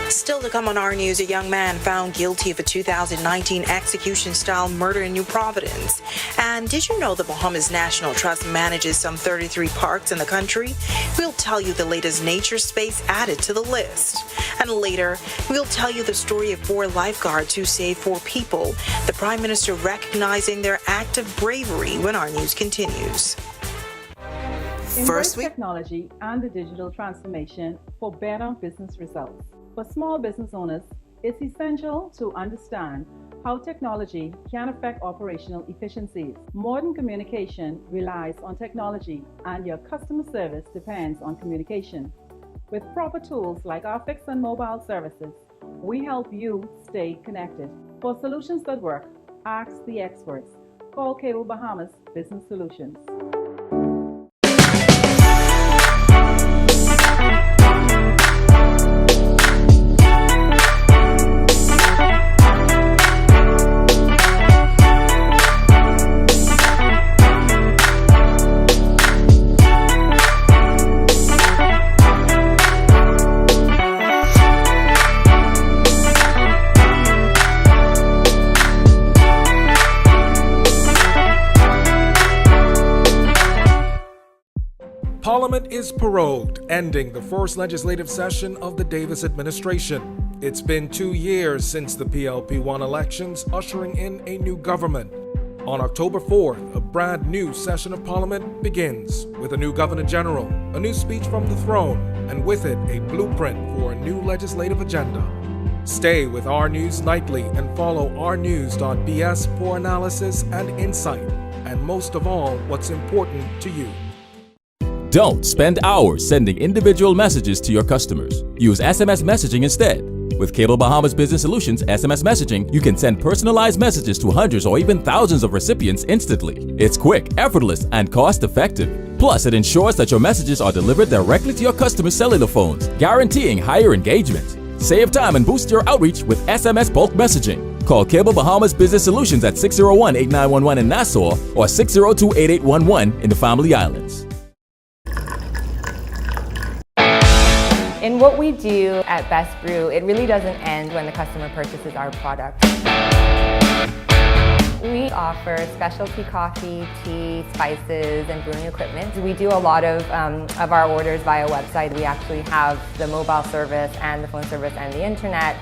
Still to come on Our News, a young man found guilty of a 2019 execution-style murder in New Providence. And did you know the Bahamas National Trust manages some 33 parks in the country? We'll tell you the latest nature space added to the list. And later, we'll tell you the story of 4 lifeguards who saved 4 people, the Prime Minister recognizing their act of bravery when Our News continues. Embrace technology and the digital transformation for better business results. For small business owners, it's essential to understand how technology can affect operational efficiencies. Modern communication relies on technology, and your customer service depends on communication. With proper tools like our fixed and mobile services, we help you stay connected. For solutions that work, ask the experts. Call Cable Bahamas Business Solutions. Parliament is prorogued, ending the first legislative session of the Davis administration. It's been 2 years since the PLP-1 elections, ushering in a new government. On October 4th, a brand new session of Parliament begins with a new Governor General, a new speech from the throne, and with it a blueprint for a new legislative agenda. Stay with Our News Nightly and follow ournews.bs for analysis and insight, and most of all, what's important to you. Don't spend hours sending individual messages to your customers. Use SMS messaging instead. With Cable Bahamas Business Solutions SMS messaging, you can send personalized messages to hundreds or even thousands of recipients instantly. It's quick, effortless, and cost-effective. Plus, it ensures that your messages are delivered directly to your customers' cellular phones, guaranteeing higher engagement. Save time and boost your outreach with SMS bulk messaging. Call Cable Bahamas Business Solutions at 601-8911 in Nassau or 602-8811 in the Family Islands. In what we do at Best Brew, it really doesn't end when the customer purchases our product. We offer specialty coffee, tea, spices, and brewing equipment. We do a lot of our orders via website. We actually have the mobile service and the phone service and the internet.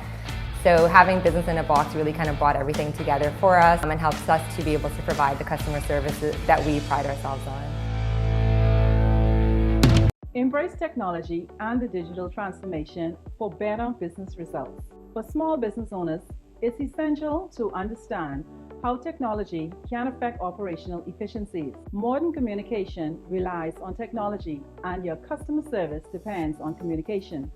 So having business in a box really kind of brought everything together for us and helps us to be able to provide the customer services that we pride ourselves on. Embrace technology and the digital transformation for better business results. For small business owners, it's essential to understand how technology can affect operational efficiencies. Modern communication relies on technology, and your customer service depends on communication.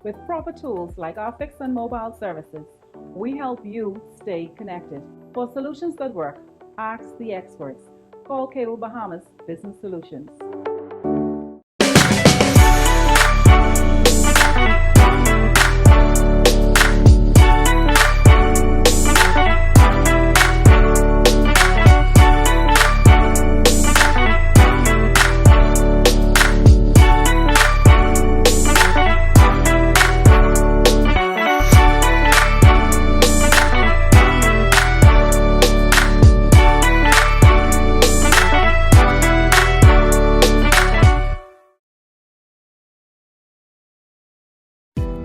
With proper tools like our fixed and mobile services, we help you stay connected. For solutions that work, ask the experts. Call Cable Bahamas Business Solutions.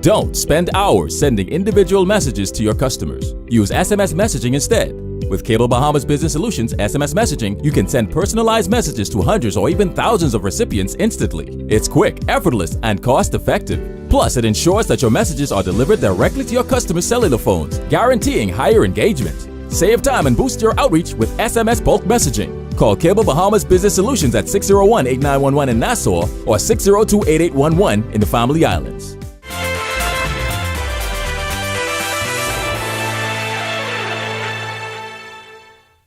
Don't spend hours sending individual messages to your customers. Use SMS messaging instead. With Cable Bahamas Business Solutions SMS messaging, you can send personalized messages to hundreds or even thousands of recipients instantly. It's quick, effortless, and cost-effective. Plus, it ensures that your messages are delivered directly to your customers' cellular phones, guaranteeing higher engagement. Save time and boost your outreach with SMS bulk messaging. Call Cable Bahamas Business Solutions at 601-8911 in Nassau or 602-8811 in the Family Islands.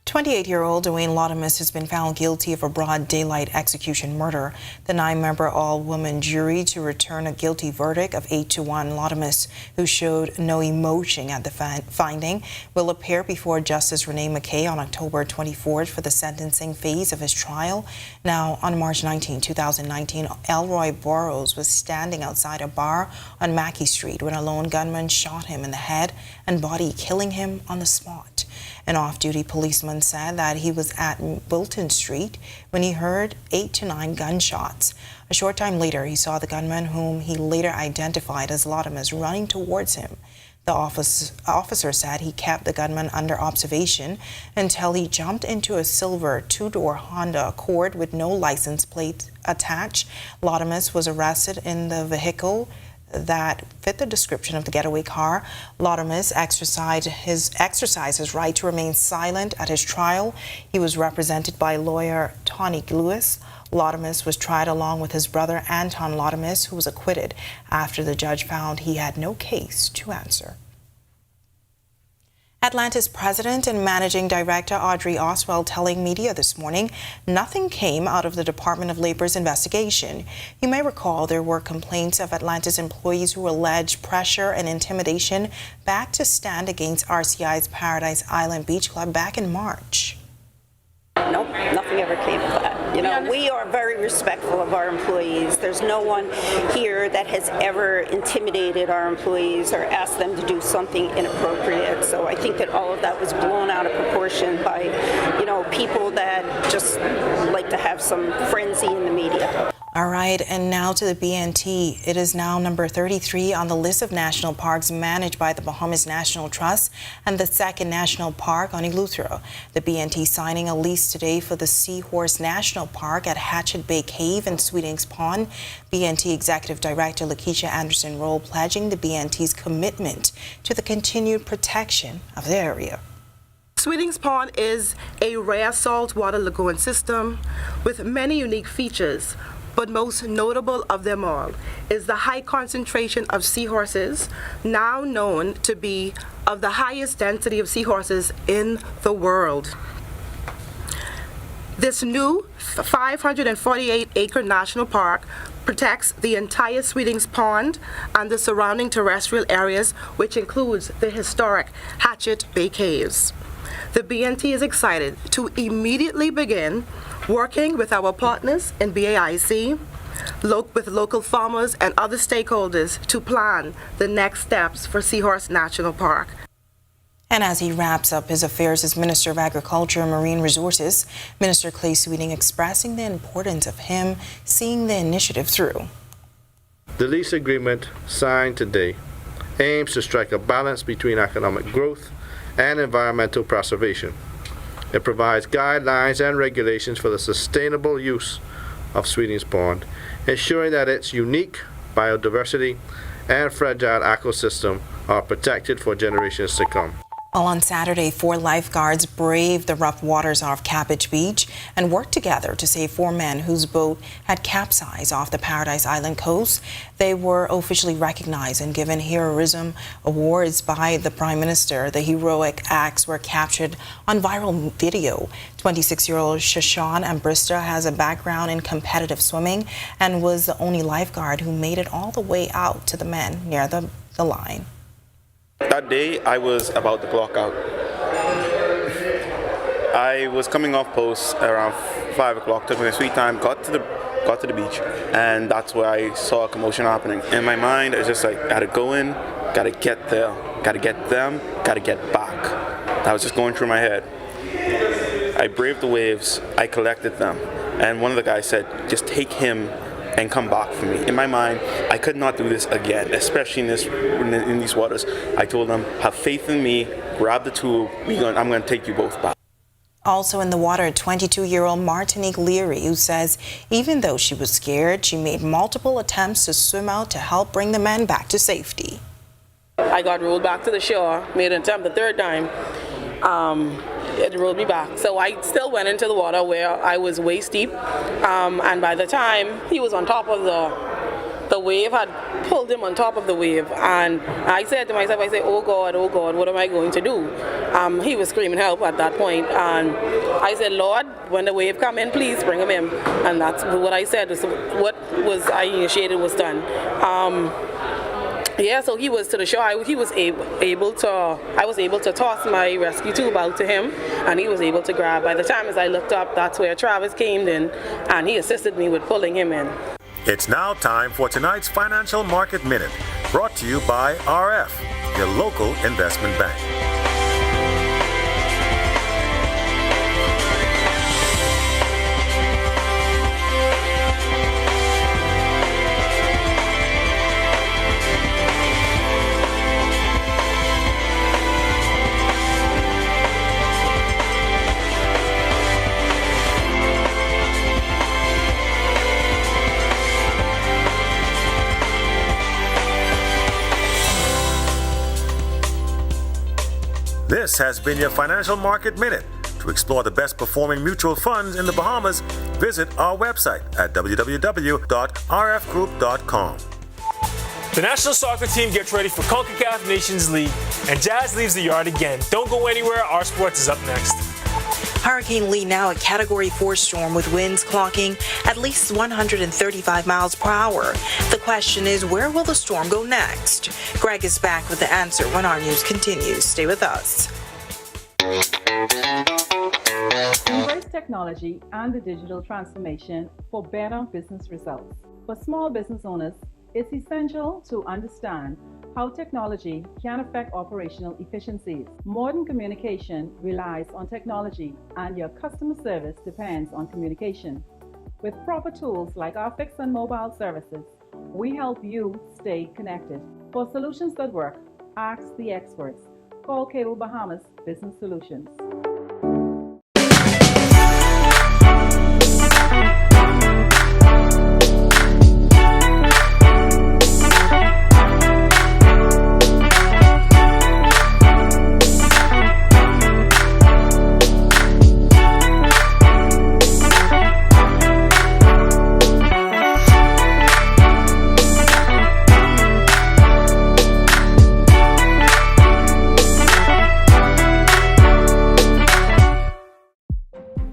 28-year-old Dwayne Lotimus has been found guilty of a broad daylight execution murder. The 9-member all-woman jury to return a guilty verdict of 8-1. Lotimus, who showed no emotion at the finding, will appear before Justice Renee McKay on October 24th for the sentencing phase of his trial. Now, on March 19, 2019, Elroy Burrows was standing outside a bar on Mackey Street when a lone gunman shot him in the head and body, killing him on the spot. An off-duty policeman said that he was at Wilton Street when he heard 8 to 9 gunshots. A short time later, he saw the gunman, whom he later identified as Lotimus, running towards him. The officer said he kept the gunman under observation until he jumped into a silver 2-door Honda Accord with no license plate attached. Lotimus was arrested in the vehicle that fit the description of the getaway car. Lotimus exercised his right to remain silent at his trial. He was represented by lawyer Tony Lewis. Lotimus was tried along with his brother Anton Lotimus, who was acquitted after the judge found he had no case to answer. Atlantis President and Managing Director Audrey Oswald telling media this morning nothing came out of the Department of Labor's investigation. You may recall there were complaints of Atlantis employees who alleged pressure and intimidation back to stand against RCI's Paradise Island Beach Club back in March. Nope, nothing ever came of that. You know, we are very respectful of our employees. There's no one here that has ever intimidated our employees or asked them to do something inappropriate. So I think that all of that was blown out of proportion by, you know, people that just like to have some frenzy in the media. All right, and now to the BNT. It is now number 33 on the list of national parks managed by the Bahamas National Trust and the second national park on Eleuthera. The BNT signing a lease today for the Seahorse National Park at Hatchet Bay Cave and Sweetings Pond. BNT Executive Director Lakeisha Anderson-Roll pledging the BNT's commitment to the continued protection of the area. Sweetings Pond is a rare saltwater lagoon system with many unique features. But most notable of them all is the high concentration of seahorses, now known to be of the highest density of seahorses in the world. This new 548-acre national park protects the entire Sweetings Pond and the surrounding terrestrial areas, which includes the historic Hatchet Bay Caves. The BNT is excited to immediately begin working with our partners in BAIC, with local farmers and other stakeholders to plan the next steps for Seahorse National Park. And as he wraps up his affairs as Minister of Agriculture and Marine Resources, Minister Clay Sweeting expressing the importance of him seeing the initiative through. The lease agreement signed today aims to strike a balance between economic growth and environmental preservation. It provides guidelines and regulations for the sustainable use of Sweetings Pond, ensuring that its unique biodiversity and fragile ecosystem are protected for generations to come. Well, on Saturday, 4 lifeguards braved the rough waters off Cabbage Beach and worked together to save 4 men whose boat had capsized off the Paradise Island coast. They were officially recognized and given heroism awards by the Prime Minister. The heroic acts were captured on viral video. 26-year-old Shashawn Ambrista has a background in competitive swimming and was the only lifeguard who made it all the way out to the men near the line. That day, I was about to clock out. I was coming off post around 5 o'clock, took my sweet time, got to the beach, and that's where I saw a commotion happening. In my mind, I was just like, gotta go in, gotta get there, gotta get them, gotta get back. That was just going through my head. I braved the waves, I collected them, and one of the guys said, just take him and come back for me. In my mind, I could not do this again, especially in these waters. I told them, have faith in me, grab the tool, I'm going to take you both back. Also in the water, 22-year-old Martinique Leary, who says even though she was scared, she made multiple attempts to swim out to help bring the men back to safety. I got rolled back to the shore, made an attempt the third time. It rolled me back. So I still went into the water where I was waist deep. And by the time he was on top of the wave, had pulled him on top of the wave. And I said to myself, oh God, what am I going to do? He was screaming help at that point. And I said, Lord, when the wave come in, please bring him in. And that's what I said. So what I initiated was done. Yeah, so he was to the shore. I was able to toss my rescue tube out to him, and he was able to grab. By the time as I looked up, that's where Travis came in, and he assisted me with pulling him in. It's now time for tonight's Financial Market Minute, brought to you by RF, your local investment bank. This has been your Financial Market Minute. To explore the best performing mutual funds in the Bahamas, visit our website at www.rfgroup.com. The national soccer team gets ready for Concacaf Nations League, and Jazz leaves the yard again. Don't go anywhere, our sports is up next. Hurricane Lee now a Category 4 storm with winds clocking at least 135 miles per hour. The question is, where will the storm go next? Greg is back with the answer when our news continues. Stay with us. Embrace technology and the digital transformation for better business results. For small business owners, it's essential to understand how technology can affect operational efficiencies. Modern communication relies on technology, and your customer service depends on communication. With proper tools like our fixed and mobile services, we help you stay connected. For solutions that work, ask the experts. Call Cable Bahamas Business Solutions.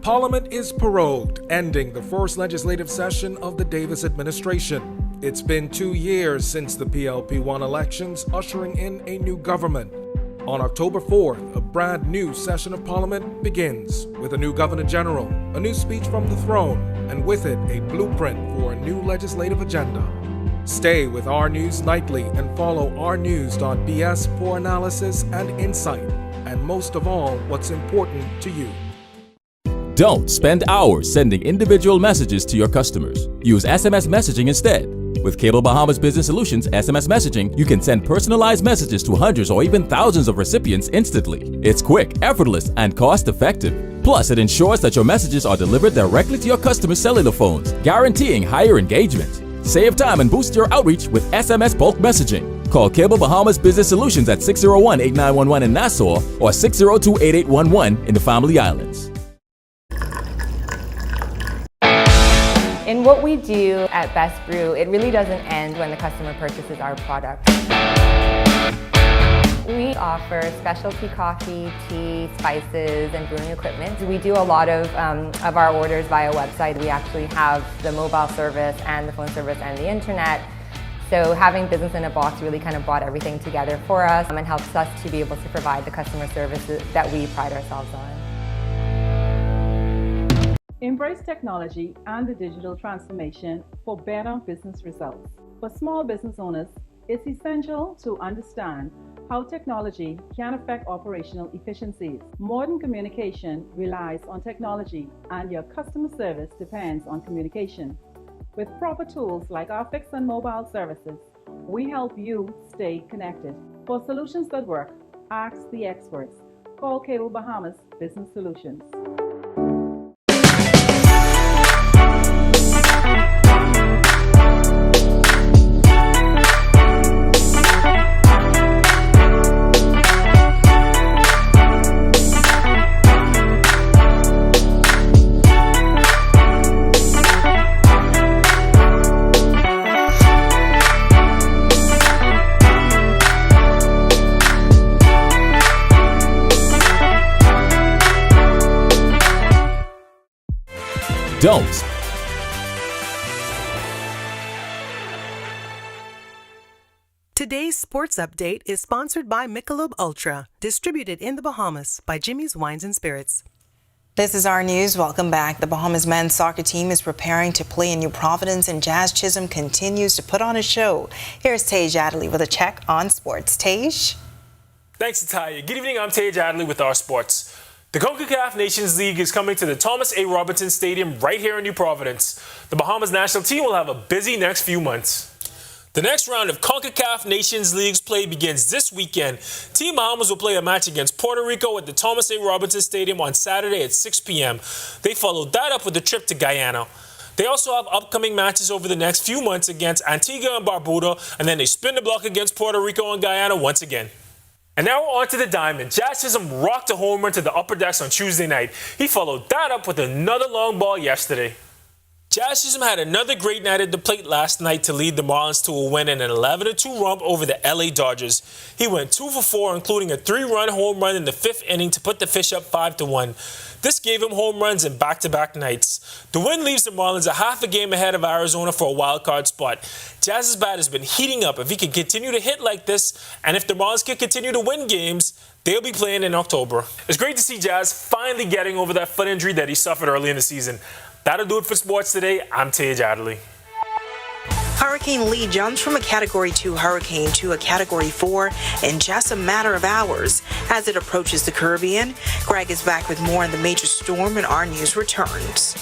Parliament is prorogued, ending the first legislative session of the Davis administration. It's been 2 years since the PLP-1 elections, ushering in a new government. On October 4th, a brand new session of Parliament begins with a new Governor General, a new speech from the throne, and with it a blueprint for a new legislative agenda. Stay with Our News Nightly and follow ournews.bs for analysis and insight, and most of all, what's important to you. Don't spend hours sending individual messages to your customers. Use SMS messaging instead. With Cable Bahamas Business Solutions SMS messaging, you can send personalized messages to hundreds or even thousands of recipients instantly. It's quick, effortless, and cost-effective. Plus, it ensures that your messages are delivered directly to your customers' cellular phones, guaranteeing higher engagement. Save time and boost your outreach with SMS bulk messaging. Call Cable Bahamas Business Solutions at 601-8911 in Nassau or 602-8811 in the Family Islands. In what we do at Best Brew, it really doesn't end when the customer purchases our product. We offer specialty coffee, tea, spices, and brewing equipment. We do a lot of our orders via website. We actually have the mobile service and the phone service and the internet. So having business in a box really kind of brought everything together for us and helps us to be able to provide the customer services that we pride ourselves on. Embrace technology and the digital transformation for better business results. For small business owners, it's essential to understand how technology can affect operational efficiencies. Modern communication relies on technology, and your customer service depends on communication. With proper tools like our fixed and mobile services, we help you stay connected. For solutions that work, ask the experts. Call Cable Bahamas Business Solutions. Don't. Today's sports update is sponsored by Michelob Ultra, distributed in the Bahamas by Jimmy's Wines and Spirits. This is our news. Welcome back. The Bahamas men's soccer team is preparing to play in New Providence, and Jazz Chisholm continues to put on a show. Here's Tage Adderley with a check on sports. Tage? Thanks, Natalia. Good evening. I'm Tage Adderley with our sports. The Concacaf Nations League is coming to the Thomas A. Robinson Stadium right here in New Providence. The Bahamas national team will have a busy next few months. The next round of Concacaf Nations League's play begins this weekend. Team Bahamas will play a match against Puerto Rico at the Thomas A. Robinson Stadium on Saturday at 6 p.m. They followed that up with a trip to Guyana. They also have upcoming matches over the next few months against Antigua and Barbuda, and then they spin the block against Puerto Rico and Guyana once again. And now we're on to the diamond. Jazz Chisholm rocked a home run to the upper decks on Tuesday night. He followed that up with another long ball yesterday. Jazz Chisholm had another great night at the plate last night to lead the Marlins to a win in an 11-2 romp over the LA Dodgers. He went 2 for 4, including a 3-run home run in the 5th inning to put the Fish up 5-1. This gave him home runs in back-to-back nights. The win leaves the Marlins a half a game ahead of Arizona for a wild-card spot. Jazz's bat has been heating up. If he can continue to hit like this, and if the Marlins can continue to win games, they'll be playing in October. It's great to see Jazz finally getting over that foot injury that he suffered early in the season. That'll do it for sports today. I'm Tage Adderley. Hurricane Lee jumps from a Category 2 hurricane to a Category 4 in just a matter of hours as it approaches the Caribbean. Greg is back with more on the major storm, and our news returns.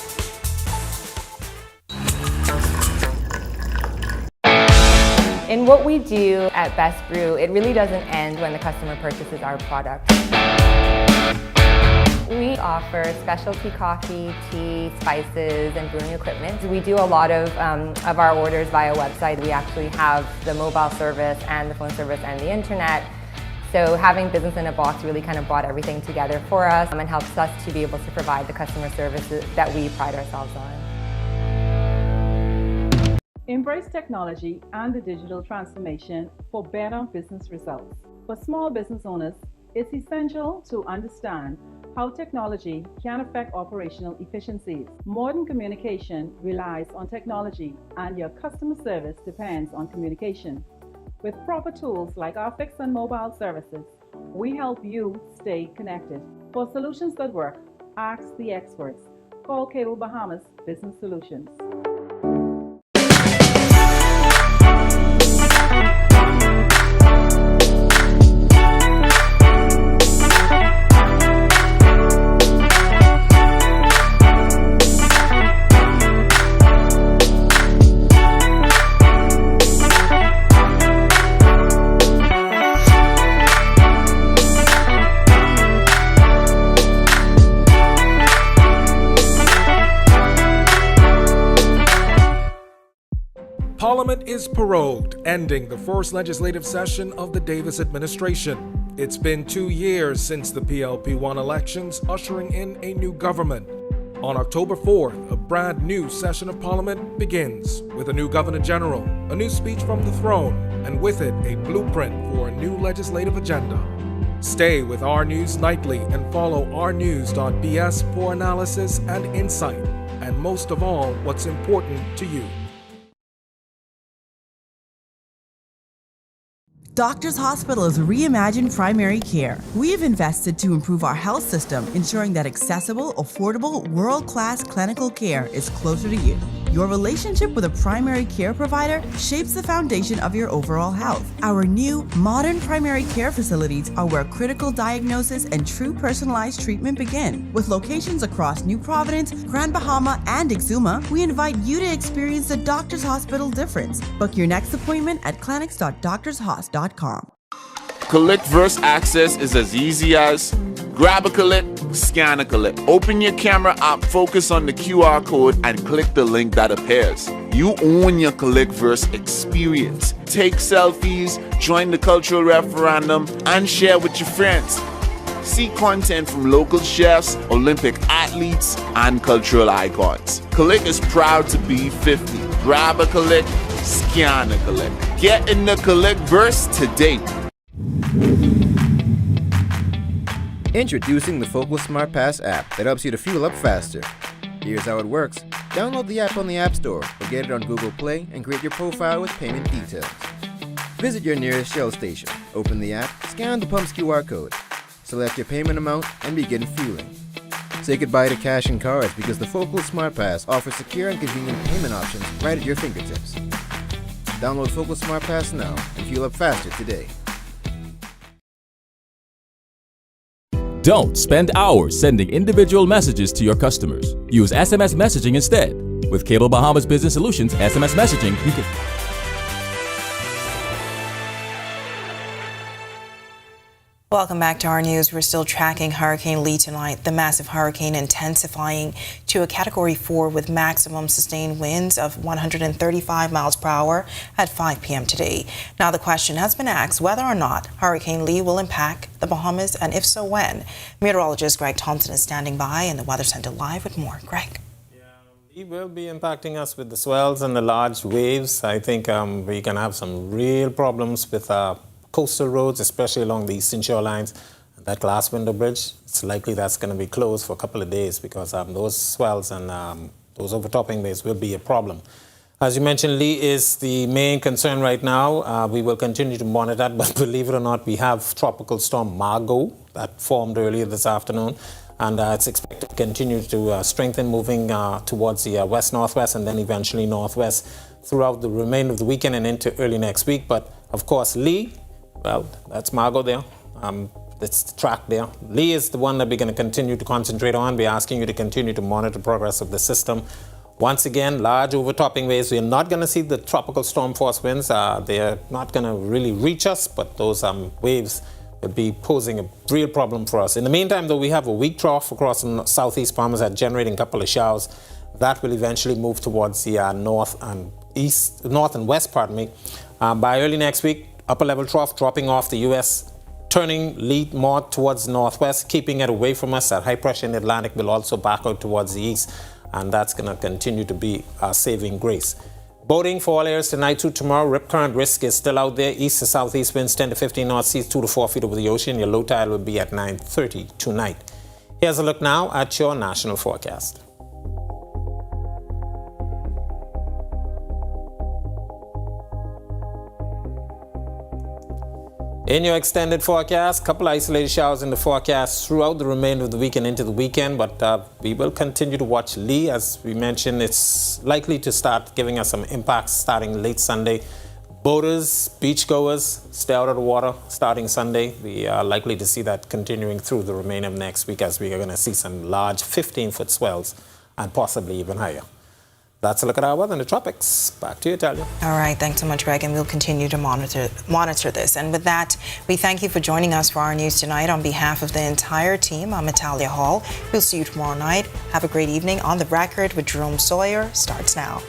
In what we do at Best Brew, it really doesn't end when the customer purchases our product. We offer specialty coffee, tea, spices, and brewing equipment. We do a lot of our orders via website. We actually have the mobile service and the phone service and the internet. So having business in a box really kind of brought everything together for us and helps us to be able to provide the customer services that we pride ourselves on. Embrace technology and the digital transformation for better business results. For small business owners, it's essential to understand how technology can affect operational efficiencies. Modern communication relies on technology, and your customer service depends on communication. With proper tools like our fixed and mobile services, we help you stay connected. For solutions that work, ask the experts. Call Cable Bahamas Business Solutions. is prorogued, ending the first legislative session of the Davis administration. It's been 2 years since the PLP-1 elections, ushering in a new government. On October 4th, a brand new session of Parliament begins with a new Governor General, a new speech from the throne, and with it a blueprint for a new legislative agenda. Stay with Our News Nightly and follow ournews.bs for analysis and insight, and most of all, what's important to you. Doctors Hospital is reimagined primary care. We have invested to improve our health system, ensuring that accessible, affordable, world-class clinical care is closer to you. Your relationship with a primary care provider shapes the foundation of your overall health. Our new, modern primary care facilities are where critical diagnosis and true personalized treatment begin. With locations across New Providence, Grand Bahama, and Exuma, we invite you to experience the Doctors Hospital difference. Book your next appointment at clinics.doctorshos.com. Collect verse access is as easy as grab a clip, scan a clip. Open your camera app, focus on the QR code, and click the link that appears. You own your Collect verse experience. Take selfies, join the cultural referendum, and share with your friends. See content from local chefs, Olympic athletes, and cultural icons. Collect is proud to be 50. Grab a Collect, scan a Collect. Get in the Collect verse today. Introducing the Focal Smart Pass app that helps you to fuel up faster. Here's how it works. Download the app on the App Store or get it on Google Play and create your profile with payment details. Visit your nearest Shell station. Open the app, scan the pump's QR code, select your payment amount, and begin fueling. Say goodbye to cash and cards because the Focal Smart Pass offers secure and convenient payment options right at your fingertips. Download Focal Smart Pass now and fuel up faster today. Don't spend hours sending individual messages to your customers. Use SMS messaging instead. With Cable Bahamas Business Solutions SMS messaging, you can... Welcome back to our news. We're still tracking Hurricane Lee tonight. The massive hurricane intensifying to a Category 4 with maximum sustained winds of 135 miles per hour at 5 p.m. today. Now the question has been asked whether or not Hurricane Lee will impact the Bahamas, and if so, when. Meteorologist Greg Thompson is standing by in the Weather Center live with more. Greg. It will be impacting us with the swells and the large waves. I think we can have some real problems with coastal roads, especially along the eastern shorelines. That glass window bridge, it's likely that's going to be closed for a couple of days because those swells and those overtopping waves will be a problem. As you mentioned, Lee is the main concern right now. We will continue to monitor that, but believe it or not, we have Tropical Storm Margot that formed earlier this afternoon, and it's expected to continue to strengthen, moving towards the west-northwest and then eventually northwest throughout the remainder of the weekend and into early next week. But of course, Lee, well, that's Margot there. That's the track there. Lee is the one that we're going to continue to concentrate on. We're asking you to continue to monitor the progress of the system. Once again, large overtopping waves. We're not going to see the tropical storm force winds. They're not going to really reach us, but those waves will be posing a real problem for us. In the meantime, though, we have a weak trough across the southeast Bahamas that generating a couple of showers. That will eventually move towards the north and west, by early next week. Upper level trough dropping off the U.S., turning lead more towards the northwest, keeping it away from us. That high pressure in the Atlantic will also back out towards the east, and that's going to continue to be our saving grace. Boating for all areas tonight to tomorrow. Rip current risk is still out there. East to southeast winds 10 to 15 knots, seas 2 to 4 feet over the ocean. Your low tide will be at 9:30 tonight. Here's a look now at your national forecast. In your extended forecast, couple isolated showers in the forecast throughout the remainder of the week and into the weekend, but we will continue to watch Lee. As we mentioned, it's likely to start giving us some impacts starting late Sunday. Boaters, beachgoers, stay out of the water starting Sunday. We are likely to see that continuing through the remainder of next week as we are going to see some large 15-foot swells and possibly even higher. That's a look at our weather in the tropics. Back to you, Talia. All right, thanks so much, Greg, and we'll continue to monitor this. And with that, we thank you for joining us for our news tonight. On behalf of the entire team, I'm Talia Hall. We'll see you tomorrow night. Have a great evening. On the Record with Jerome Sawyer starts now.